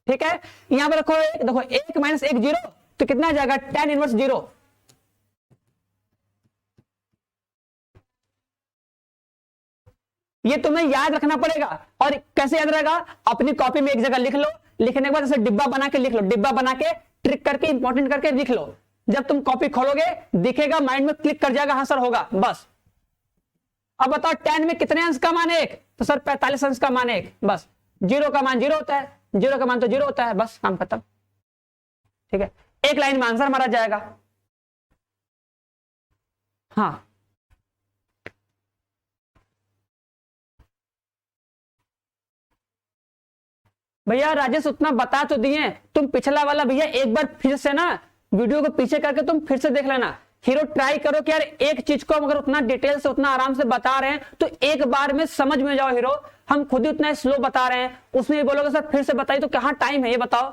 ठीक है। यहां पे रखो 1, देखो 1 - 1 0, तो कितना आ जाएगा tan इनवर्स 0। ये तुम्हें याद रखना पड़ेगा, और कैसे याद रहेगा, अपनी कॉपी में एक जगह लिख लो, लिखने के बाद ऐसे डिब्बा बना के लिख लो, डिब्बा बना के ट्रिक करके इंपॉर्टेंट करके लिख लो, जब तुम कॉपी खोलोगे दिखेगा, माइंड में क्लिक कर जाएगा, हाँ सर होगा, बस। अब बताओ tan में कितने अंश का मान है 1, तो सर 45 अंश का मान है 1, बस। 0 का मान 0 होता है, 0 का मान तो 0 होता है, बस काम खत्म, ठीक है। एक लाइन में आंसर मारा जाएगा। हाँ, भैया राजेश उतना बता तो दिए, तुम पिछला वाला भैया एक बार फिर से ना वीडियो को पीछे करके तुम फिर से देख लेना। हीरो ट्राई करो कि यार एक चीज को अगर उतना डिटेल से उतना आराम से बता रहे हैं तो एक बार में समझ में जाओ हीरो, हम खुद ही उतना स्लो बता रहे हैं, उसमें भी बोलोगे सर फिर से बताइए, तो कहाँ टाइम है ये बताओ।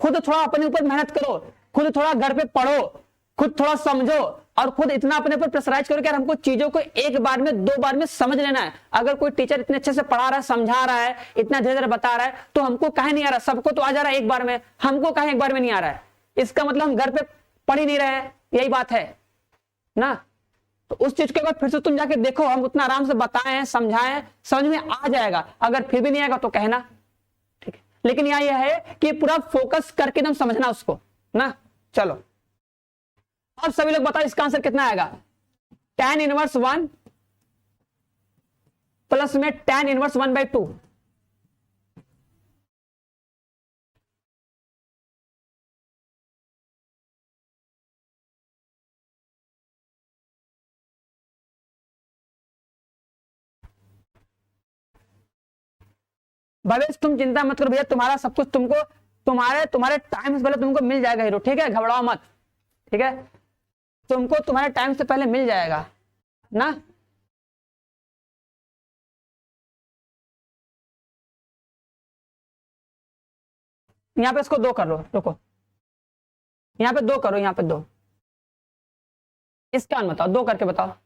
खुद थोड़ा अपने ऊपर मेहनत करो, खुद थोड़ा घर पे पढ़ो, खुद थोड़ा समझो, और खुद इतना अपने ऊपर प्रेशराइज करो कि यार हमको चीजों को एक बार में 2 बार में समझ लेना है। अगर कोई टीचर इतने अच्छे से पढ़ा रहा है, समझा रहा है, इतना धीरे धीरे बता रहा है, तो हमको काहे नहीं आ रहा, सबको तो आ जा रहा है एक बार में, हमको काहे एक बार में नहीं आ रहा है। इसका मतलब हम घर पे पढ़ ही नहीं रहे हैं, यही बात है ना। तो उस चीज के बाद फिर से तुम जाके देखो, हम उतना आराम से बताएं समझाएं, समझ में आ जाएगा। अगर फिर भी नहीं आएगा तो कहना, ठीक है। लेकिन यहाँ यह है कि पूरा फोकस करके एकदम समझना उसको ना। चलो अब सभी लोग बताओ इसका आंसर कितना आएगा। tan इनवर्स 1 प्लस में tan इनवर्स 1/2। भवेश तुम चिंता मत करो भैया, तुम्हारा सब कुछ तुमको तुम्हारे तुम्हारे टाइम से पहले तुमको मिल जाएगा हीरो, ठीक है, घबराओ मत, ठीक है, तुमको तुम्हारे टाइम से पहले मिल जाएगा ना। यहाँ पे इसको 2 कर लो, रुको, यहाँ पे 2 करो, यहाँ पे 2, इसका बताओ, 2 करके बताओ।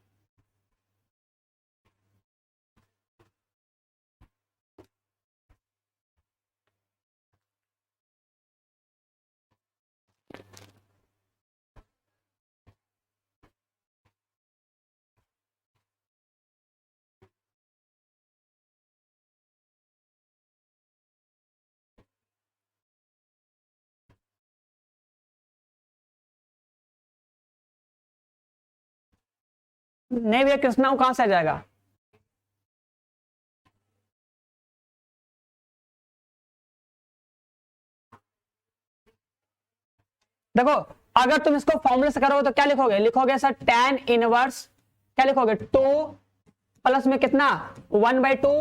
नहीं भैया कृष्णा को कहां से आ जाएगा। देखो अगर तुम इसको फॉर्मूले से करोगे तो क्या लिखोगे, लिखोगे सर tan इनवर्स, क्या लिखोगे 2 प्लस में कितना 1/2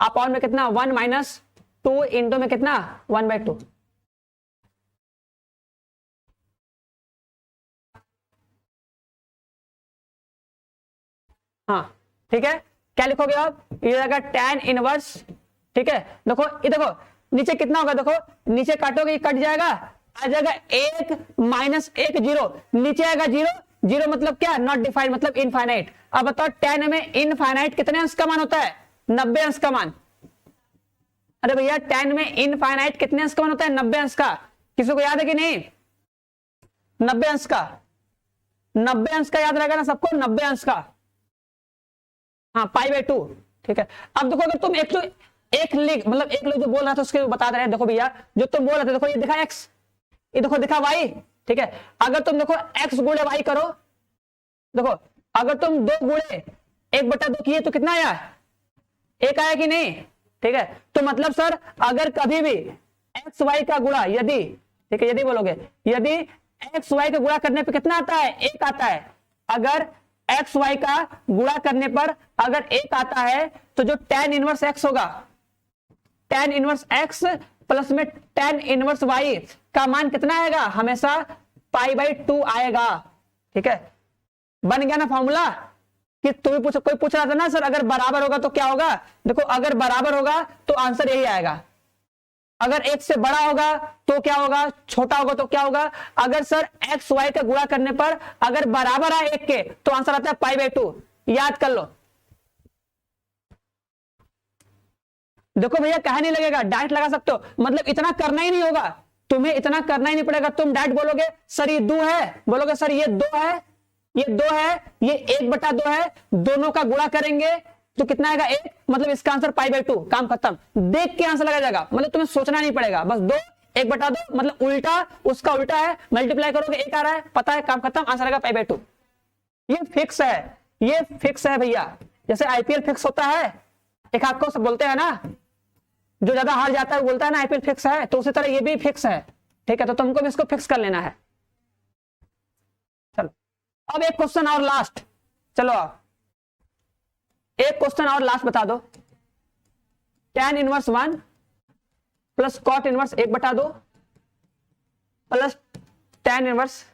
अपॉन में कितना 1 माइनस 2 इंटू में कितना 1/2। हाँ ठीक है, क्या लिखोगे आप, ये जाएगा tan इनवर्स, ठीक है। देखो ये देखो नीचे कितना होगा, देखो नीचे काटोगे ये कट जाएगा, आ जाएगा 1 माइनस 1 0, नीचे आएगा 0, 0 मतलब क्या, नॉट डिफाइंड मतलब इनफाइनाइट। अब बताओ tan में इनफाइनाइट कितने अंश का मान होता है, 90 अंश का मान। अरे भैया tan में इनफाइनाइट कितने अंश का मान होता है, 90 अंश का, किसी को याद है कि नहीं, 90 अंश का, 90 अंश का याद रहेगा ना सबको, 90 अंश का, हाँ π/2, ठीक है। अब देखो अगर तुम एक लिख मतलब एक लोग जो बोल रहा था उसके बता रहे हैं, देखो भैया जो तुम बोल रहे थे, देखो ये दिखा x, ये देखो दिखा y, ठीक है। अगर तुम देखो x गुणे y करो, देखो अगर तुम 2 गुणे 1/2 किए तो कितना आया, 1 आया कि नहीं, ठीक है। तो मतलब सर अगर कभी भी एक्स वाई का गुणा यदि, ठीक है, यदि बोलोगे यदि एक्स वाई का गुणा करने पर कितना आता है, 1 आता है, अगर एक्स वाई का गुणा करने पर अगर 1 आता है तो जो tan इनवर्स x होगा, tan इनवर्स x प्लस में tan इनवर्स y का मान कितना आएगा, हमेशा π/2 आएगा, ठीक है। बन गया ना फॉर्मूला। कि तुम्हें कोई पूछ रहा था ना सर अगर बराबर होगा तो क्या होगा, देखो अगर बराबर होगा तो आंसर यही आएगा, अगर 1 से बड़ा होगा तो क्या होगा, छोटा होगा तो क्या होगा। अगर सर एक्स वाई का गुणा करने पर अगर बराबर है 1 के तो आंसर आता है π/2, याद कर लो। देखो भैया कहा नहीं लगेगा, डायरेक्ट लगा सकते हो, मतलब इतना करना ही नहीं होगा, तुम्हें इतना करना ही नहीं पड़ेगा। तुम डायरेक्ट बोलोगे सर ये 2 है, बोलोगे सर ये 2 है, ये 2 है, ये 1/2 है, दोनों का गुणा करेंगे तो कितना आएगा 1, मतलब इसका आंसर π/2, काम खत्म, देख के आंसर लगा जाएगा, मतलब तुम्हें सोचना नहीं पड़ेगा, बस 2 1/2 मतलब उल्टा उसका उल्टा है, मल्टीप्लाई करोगे 1 आ रहा है, पता है, काम खत्म, आंसर आएगा π/2। ये फिक्स है, ये फिक्स है भैया, जैसे आईपीएल फिक्स होता है, एक आपको सब बोलते हैं ना, जो ज्यादा हार जाता है वो बोलता है ना आईपीएल फिक्स है, तो उसी तरह ये भी फिक्स है, ठीक है। तो तुमको भी इसको फिक्स कर लेना है। चलो अब एक क्वेश्चन और लास्ट, चलो एक क्वेश्चन और लास्ट बता दो, tan inverse 1 plus cot inverse 1/2 plus tan inverse,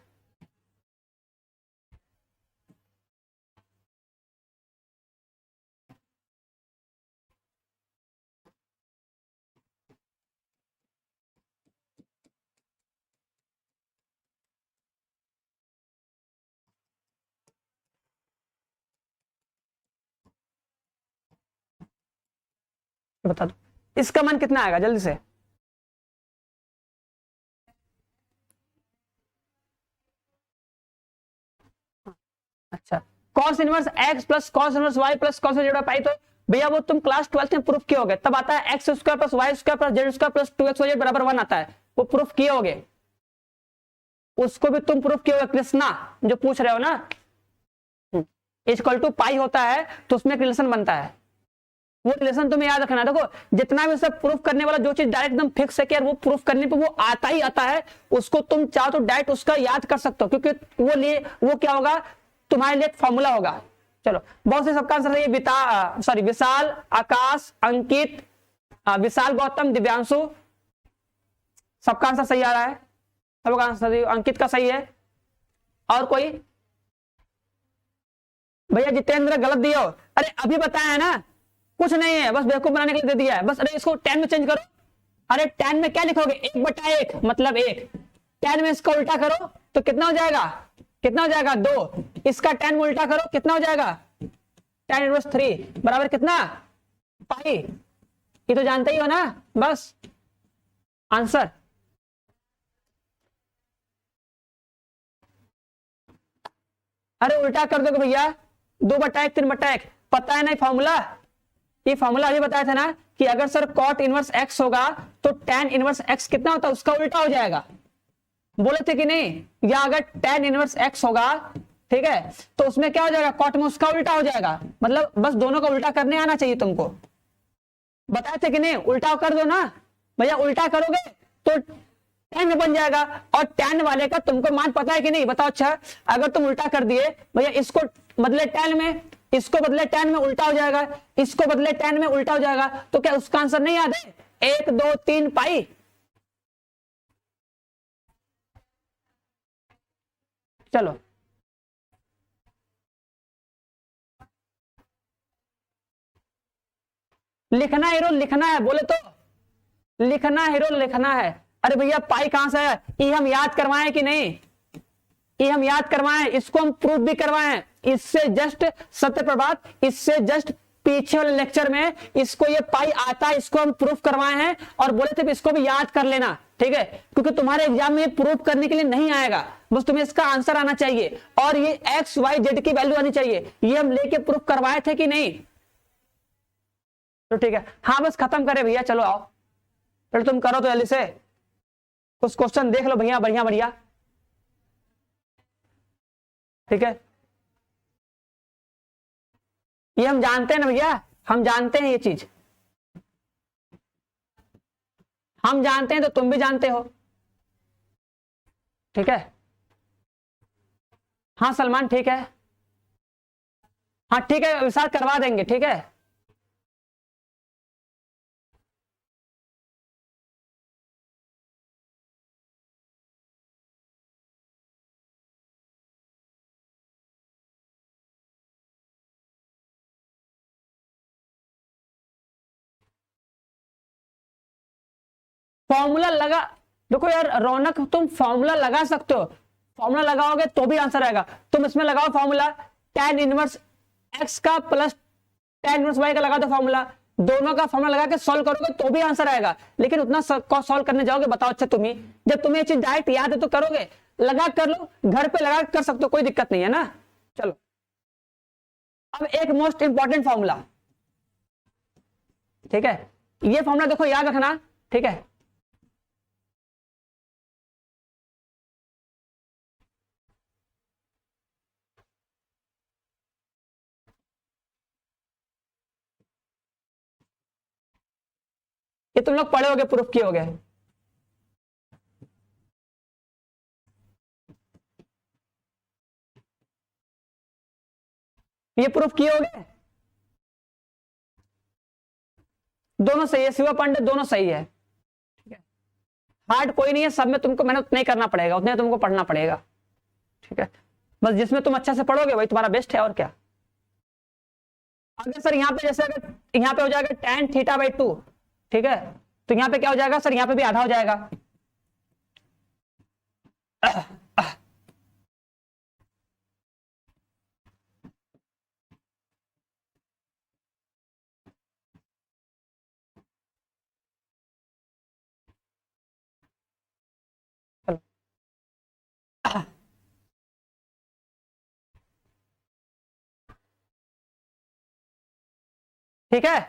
बता दो इसका मान कितना आएगा जल्दी से। Cos inverse x plus cos inverse y plus cos z pi, तो भैया वो तुम क्लास 12th में प्रूफ किए होगे, तब आता है x square plus y square plus z square plus 2x y z बराबर 1 आता है, वो प्रूफ किए होगे, उसको भी तुम प्रूफ किए होगे कृष्णा जो पूछ रहे हो ना, इक्वल टू पाई होता है तो उसमें एक रिलेशन बनता है, वो रिलेशन तुम्हें याद रखना। देखो जितना भी सब प्रूफ करने वाला जो चीज डायरेक्ट एकदम फिक्स है कि यार वो प्रूफ करने पे वो आता ही आता है, उसको तुम चाहो तो डायरेक्ट उसका याद कर सकते हो, क्योंकि वो क्या होगा तुम्हारे लिए एक फॉर्मूला होगा। चलो बहुत से सबका आंसर है विशाल, आकाश, अंकित, विशाल, गौतम, दिव्यांशु, सबका आंसर सही आ रहा है, सबका आंसर अंकित का सही है। और कोई भैया जितेंद्र गलत दिया हो, अरे अभी बताया है ना, कुछ नहीं है, बस बेवकूफ बनाने के लिए दे दिया है बस। अरे इसको 10 में चेंज करो, अरे 10 में क्या लिखोगे 1/1 मतलब 1, 10 में इसका उल्टा करो तो कितना हो जाएगा, कितना हो जाएगा 2, इसका 10 में उल्टा करो कितना हो जाएगा 10 इनवर्स 3 बराबर कितना पाई, ये तो जानते ही हो ना, बस आंसर। अरे उल्टा कर दोगे भैया 2/1 3/1, पता है ना फॉर्मूला, ये फॉर्मूला अभी बताया था ना कि अगर सर कॉट इनवर्स एक्स होगा तो tan इनवर्स एक्स कितना होता है उसका उल्टा हो जाएगा, बोले थे कि नहीं, या अगर tan इनवर्स एक्स होगा ठीक है तो उसमें क्या हो जाएगा कॉट में उसका उल्टा हो जाएगा, मतलब बस दोनों का उल्टा करने आना चाहिए तुमको, बताए थे कि नहीं, उल्टा कर दो ना भैया, उल्टा करोगे तो tan में बन जाएगा, और tan वाले का तुमको मान पता है कि नहीं बताओ। अच्छा अगर तुम उल्टा कर दिए भैया, इसको बदले tan में, इसको बदले tan में उल्टा हो जाएगा, इसको बदले tan में उल्टा हो जाएगा, तो क्या उसका आंसर नहीं याद है 1 2 3 पाई। चलो लिखना हीरो लिखना है, बोले तो लिखना हीरो लिखना है। अरे भैया पाई कहां से है, ये हम याद करवाएं कि नहीं, ये हम याद करवाएं, इसको हम प्रूफ भी करवाएं, इससे जस्ट सत्य प्रभात, इससे जस्ट पीछे वाले लेक्चर में इसको ये पाई आता है, इसको हम प्रूफ करवाए हैं, और बोले थे इसको भी याद कर लेना ठीक है, क्योंकि तुम्हारे एग्जाम में प्रूफ करने के लिए नहीं आएगा, बस तुम्हें इसका आंसर आना चाहिए, और ये एक्स वाई जेड की वैल्यू आनी चाहिए, ये हम लेके प्रूफ करवाए थे कि नहीं। तो ठीक है, हाँ बस खत्म करे भैया, चलो आओ फिर तुम करो तो जल्दी से कुछ क्वेश्चन देख लो भैया, बढ़िया बढ़िया ठीक है, ये हम जानते हैं ना भैया, हम जानते हैं ये चीज, हम जानते हैं तो तुम भी जानते हो ठीक है। हाँ सलमान ठीक है, हाँ ठीक है विशाल करवा देंगे ठीक है। फॉर्मूला लगा, देखो यार रौनक तुम फॉर्मूला लगा सकते हो, फॉर्मूला लगाओगे तो भी आंसर आएगा, तुम इसमें लगाओ फॉर्मूला tan इनवर्स x का प्लस tan इनवर्स y का लगा दो फॉर्मूला, दोनों का फॉर्मूला लगा के सॉल्व करोगे तो भी आंसर आएगा, लेकिन उतना सॉल्व करने जाओगे बताओ, अच्छा तुम ही जब तुम्हें ये चीज डायरेक्ट याद है तो करोगे, लगा कर लो, घर पे लगा कर सकते हो, कोई दिक्कत नहीं है ना। चलो अब एक मोस्ट इंपॉर्टेंट फॉर्मूला ठीक है, ये फॉर्मूला देखो याद रखना ठीक है, ये तुम लोग पढ़े होगे प्रूफ किए होगे, ये प्रूफ किए होगे, दोनों सही है, शिवा पांडे दोनों सही है ठीक है, हार्ड कोई नहीं है, सब में तुमको मेहनत नहीं करना पड़ेगा, उतने तुमको पढ़ना पड़ेगा ठीक है, बस जिसमें तुम अच्छा से पढ़ोगे वही तुम्हारा बेस्ट है, और क्या। अगर सर यहाँ पे जैसे अगर यहाँ पे हो जाएगा tan θ/2 ठीक है, तो यहाँ पे क्या हो जाएगा सर, यहाँ पे भी आधा हो जाएगा, ठीक है।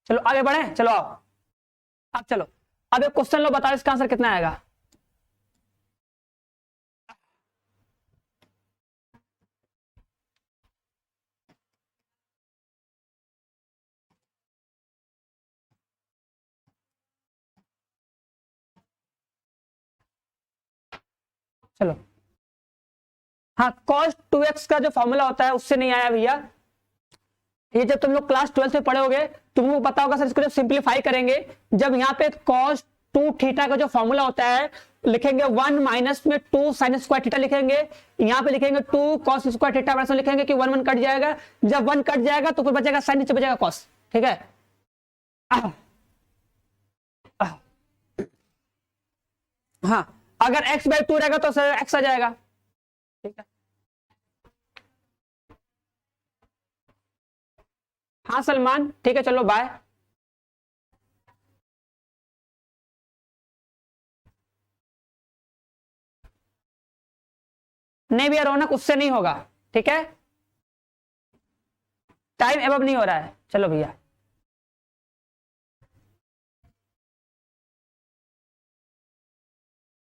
चलो आगे बढ़े, चलो आओ अब चलो, अब एक क्वेश्चन लो, बताओ इसका आंसर कितना आएगा। चलो हाँ, cos 2x का जो फॉर्मूला होता है उससे नहीं आया भैया, ये जब तुम लोग क्लास 12 में पढ़े होगे तुमको पता होगा सर, इसको जब सिंप्लीफाई करेंगे, जब यहाँ पे cos 2 थीटा का जो फॉर्मूला होता है लिखेंगे 1 माइनस में 2 साइन स्क्वायर थीटा लिखेंगे, यहाँ पे लिखेंगे 2 cos स्क्वायर थीटा, वैसे लिखेंगे कि 1 1 कट जाएगा, जब 1 कट जाएगा तो फिर बचेगा साइन, नीचे बचेगा cos, ठीक है। हाँ अगर x/2 रहेगा तो सर x आ जाएगा, ठीक है। हाँ सलमान, ठीक है, चलो बाय। नहीं भैया रौनक, उससे नहीं होगा, ठीक है, टाइम एबव नहीं हो रहा है। चलो भैया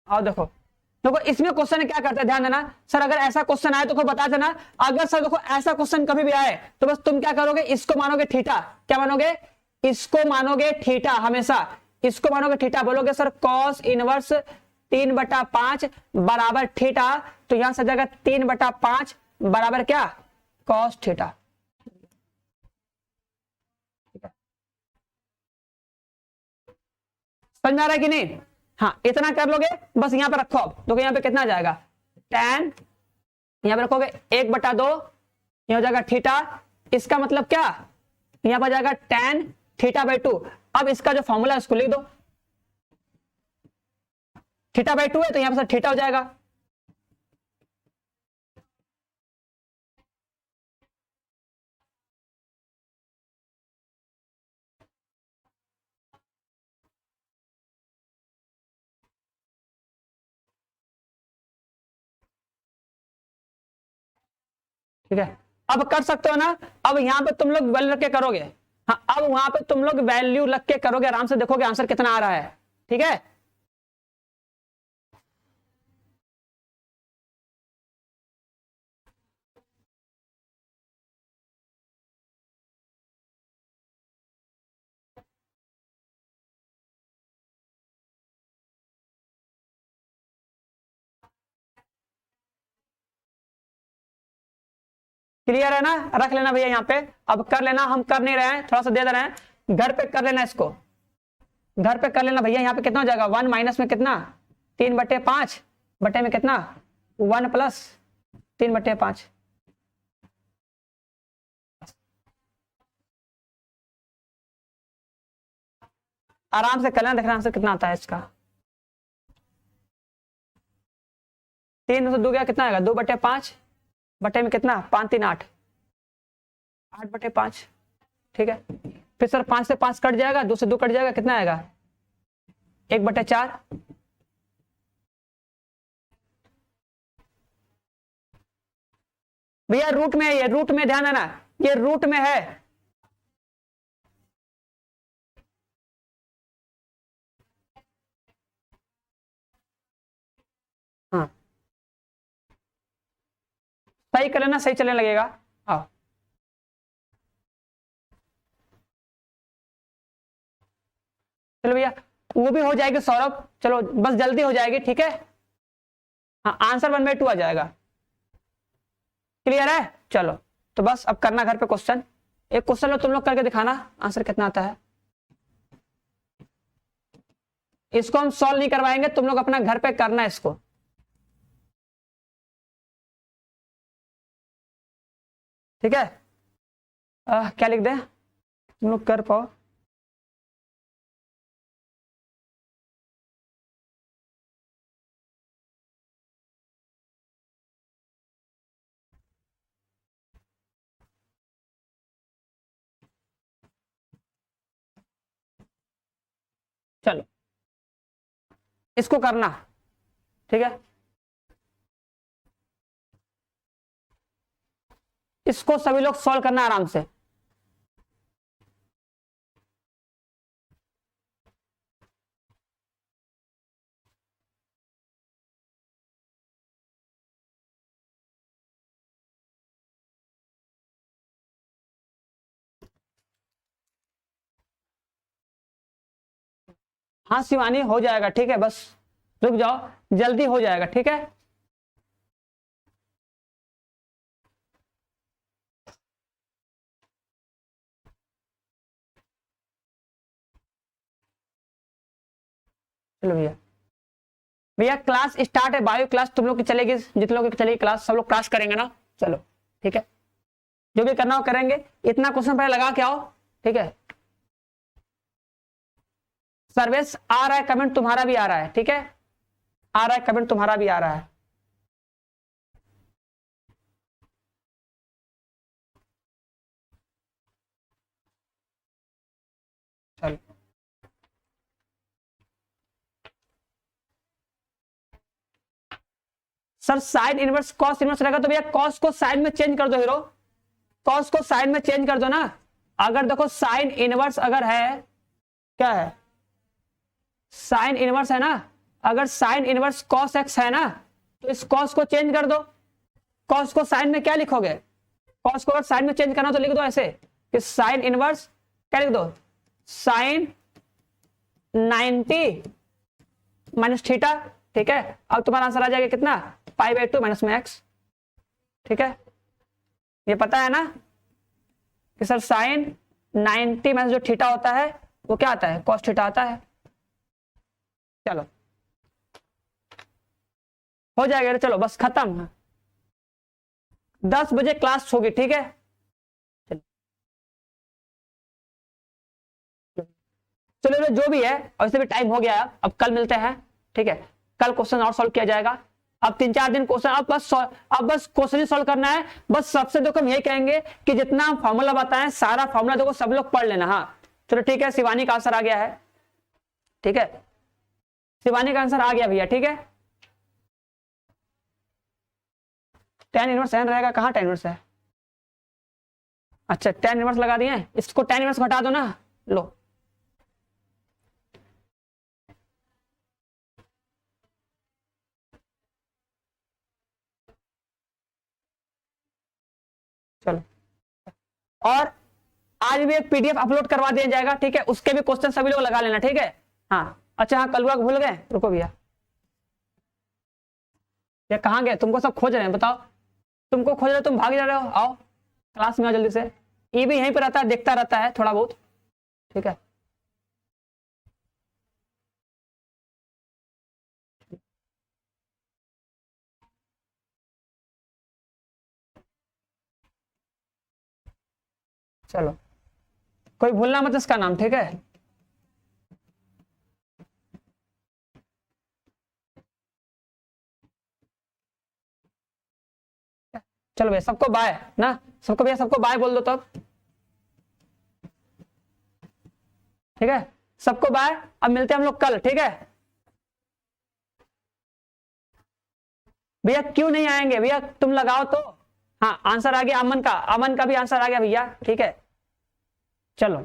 आओ, देखो देखो इसमें क्वेश्चन क्या करते हैं, ध्यान देना सर, अगर ऐसा क्वेश्चन आए तो कोई बता देना, अगर सर देखो ऐसा क्वेश्चन कभी भी आए तो बस तुम क्या करोगे, इसको मानोगे थीटा, क्या मानोगे, इसको मानोगे थीटा, हमेशा इसको मानोगे थीटा, बोलोगे सर cos इनवर्स 3/5 बराबर थीटा, तो यहां से जाएगा 3/5 बराबर क्या, cos थीटा, समझ में आ रहा है कि नहीं। हाँ इतना कर लोगे बस, यहां पे रखो, अब तो यहां पे कितना जाएगा, tan, यहां पे रखोगे 1/2, यहां हो जाएगा थीटा, इसका मतलब क्या, यहां पर जाएगा tan θ/2। अब इसका जो फॉर्मूला है उसको लिख दो, θ/2 है तो यहां पर थीटा हो जाएगा, ठीक है। अब कर सकते हो ना, अब यहां पे तुम लोग वैल्यू रख के करोगे, हाँ अब वहां पे तुम लोग वैल्यू रख के करोगे, आराम से देखोगे आंसर कितना आ रहा है, ठीक है। क्लियर है ना, रख लेना भैया यहाँ पे, अब कर लेना, हम कर नहीं रहे हैं, थोड़ा सा दे दे रहे हैं, घर पे कर लेना इसको, घर पे कर लेना भैया। यहाँ पे कितना हो जाएगा, 1 माइनस में कितना, 3/5 बटे में कितना, 1 प्लस 3/5, आराम से कर लेना, देखना आंसर कितना आता है इसका। 3 से 2 गया, कितना आएगा, 2/5 बटे में कितना, 5 3 8, 8/5, ठीक है। फिर सर 5 से 5 कट जाएगा, 2 से 2 कट जाएगा, कितना आएगा, 1/4, भैया रूट में है, ये रूट में, ध्यान देना ये रूट में है, हाँ सही कर लेना, सही चलने लगेगा। आओ चलो भैया, वो भी हो जाएगी सौरभ, चलो बस जल्दी हो जाएगी, ठीक है। हाँ आंसर 1/2 आ जाएगा, क्लियर है। चलो तो बस अब करना घर पे क्वेश्चन। एक क्वेश्चन लो तुम लोग करके दिखाना, आंसर कितना आता है। इसको हम सॉल्व नहीं करवाएंगे, तुम लोग अपना घर पे करना है इसको। ठीक है, क्या लिख दे तुम लोग कर पाओ। चलो इसको करना, ठीक है, इसको सभी लोग सॉल्व करना आराम से। हाँ शिवानी हो जाएगा, ठीक है, बस रुक जाओ, जल्दी हो जाएगा, ठीक है। चलो भैया, भैया क्लास स्टार्ट है, बायो क्लास तुम लोग की चलेगी, जितने लोग की चलेगी क्लास, सब लोग क्लास करेंगे ना। चलो ठीक है, जो भी करना हो करेंगे, इतना क्वेश्चन पहले लगा के आओ, ठीक है। सर्वेश आ रहा है, कमेंट तुम्हारा भी आ रहा है, ठीक है, आ रहा है कमेंट तुम्हारा भी आ रहा है। चलो sir sine inverse cos inverse रहेगा तो भैया कॉस को साइन में चेंज कर दो हीरो, कॉस को साइन में चेंज कर दो ना। अगर देखो साइन इनवर्स अगर है, क्या है, साइन इनवर्स है ना, अगर साइन इनवर्स कॉस एक्स है ना, तो इस कॉस को चेंज कर दो। कॉस को साइन में क्या लिखोगे, कॉस को अगर साइन में चेंज करना तो लिख दो ऐसे कि साइन इनवर्स, क्या लिख दो, साइन 90 माइनस थीटा, ठीक है। अब तुम्हारा आंसर आ जाएगा कितना, पाई/2 माइनस में एक्स, ठीक है। ये पता है ना कि सर साइन 90 माइनस जो थीटा होता है वो क्या आता है, कॉस थीटा आता है। चलो हो जाएगा, चलो बस खत्म, 10 बजे क्लास होगी, ठीक है। चलो जो भी है, वैसे भी टाइम हो गया, अब कल मिलते हैं, ठीक है। कल क्वेश्चन और सॉल्व किया जाएगा। अब 3-4 दिन क्वेश्चन, अब बस क्वेश्चन ही सॉल्व करना है। बस सबसे देखो हम यही कहेंगे कि जितना फॉर्मूला बताएं सारा फॉर्मूला देखो सब लोग पढ़ लेना। हाँ चलो ठीक है, शिवानी का आंसर आ गया है, ठीक है, शिवानी का आंसर आ गया भैया, ठीक है। tan इनवर्स n रहेगा, कहाँ tan इनवर्स है, अच्छा tan इनवर्स लगा दिए, इसको tan इनवर्स घटा दो ना, लो चलो। और आज भी एक पीडीएफ अपलोड करवा दिया जाएगा, ठीक है, उसके भी क्वेश्चन सभी लोग लगा लेना, ठीक है। हाँ अच्छा, हाँ कलुआ भूल गए, रुको भैया, ये कहाँ गए, तुमको सब खोज रहे हैं, बताओ तुमको खोज रहे हो, तुम भाग जा रहे हो, आओ क्लास में आओ जल्दी से। ये भी यहीं पर रहता है, देखता रहता है थोड़ा बहुत, ठीक है। चलो कोई भूलना मत इसका नाम, ठीक है। चलो भैया सबको बाय ना, सबको भैया सबको बाय बोल दो तब, ठीक है, सबको बाय। अब मिलते हैं हम लोग कल, ठीक है। भैया क्यों नहीं आएंगे भैया, तुम लगाओ तो। हाँ आंसर आ गया अमन का, अमन का भी आंसर आ गया भैया, ठीक है। चलो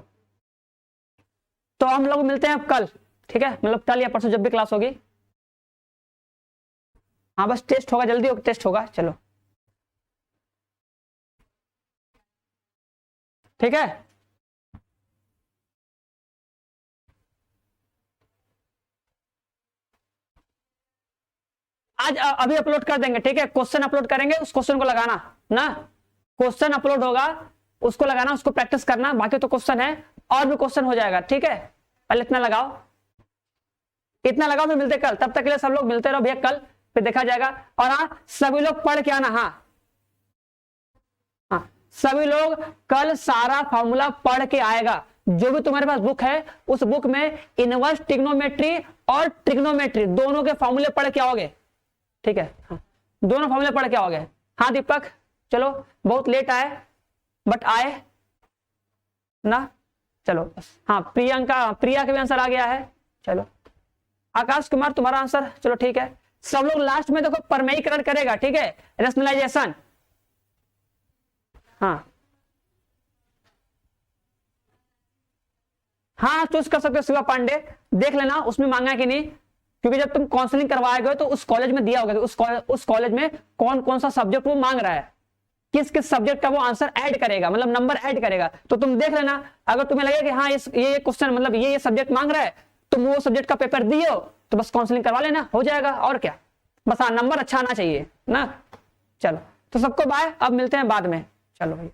तो हम लोग मिलते हैं अब कल, ठीक है, मतलब कल या परसों जब भी क्लास होगी। हाँ बस टेस्ट होगा, जल्दी टेस्ट होगा, चलो ठीक है। आज अभी अपलोड कर देंगे, ठीक है, क्वेश्चन अपलोड करेंगे, उस क्वेश्चन को लगाना ना, क्वेश्चन अपलोड होगा, उसको लगाना, उसको प्रैक्टिस करना, बाकी तो क्वेश्चन है और भी क्वेश्चन हो जाएगा, ठीक है। पहले इतना लगाओ, इतना लगाओ, फिर मिलते कल। तब तक के लिए सब लोग मिलते रहो भैया कल, फिर देखा जाएगा। और हाँ, सभी लोग पढ़ के आना। हाँ हाँ, सभी लोग कल सारा फॉर्मूला पढ़ के आएगा। जो भी तुम्हारे पास बुक है उस बुक में इनवर्स ट्रिग्नोमेट्री और ट्रिग्नोमेट्री दोनों के फॉर्मूले पढ़ के आओगे, ठीक है। हाँ, दोनों फॉर्मूले पढ़ के आओगे। हाँ दीपक, चलो बहुत लेट आए बट आए ना, चलो। हाँ प्रिया का भी आंसर आ गया है। चलो आकाश कुमार तुम्हारा आंसर, चलो ठीक है। सब लोग लास्ट में देखो परमेयीकरण करेगा, ठीक है, रेशनलाइजेशन। हाँ हाँ, चूज कर सकते हो शिवा पांडे, देख लेना उसमें मांगा है कि नहीं, क्योंकि जब तुम काउंसलिंग करवाएगे तो उस कॉलेज में दिया होगा कि उस कॉलेज में कौन कौन सा सब्जेक्ट वो मांग रहा है, किस किस सब्जेक्ट का वो आंसर ऐड करेगा, मतलब नंबर ऐड करेगा। तो तुम देख लेना, अगर तुम्हें लगे कि हाँ ये क्वेश्चन मतलब ये सब्जेक्ट मांग रहा है, तुम वो सब्जेक्ट का पेपर दिए हो तो बस काउंसलिंग करवा लेना, हो जाएगा। और क्या, बस हाँ नंबर अच्छा आना चाहिए ना। चलो तो सबको बाय, अब मिलते हैं बाद में। चलो भाई।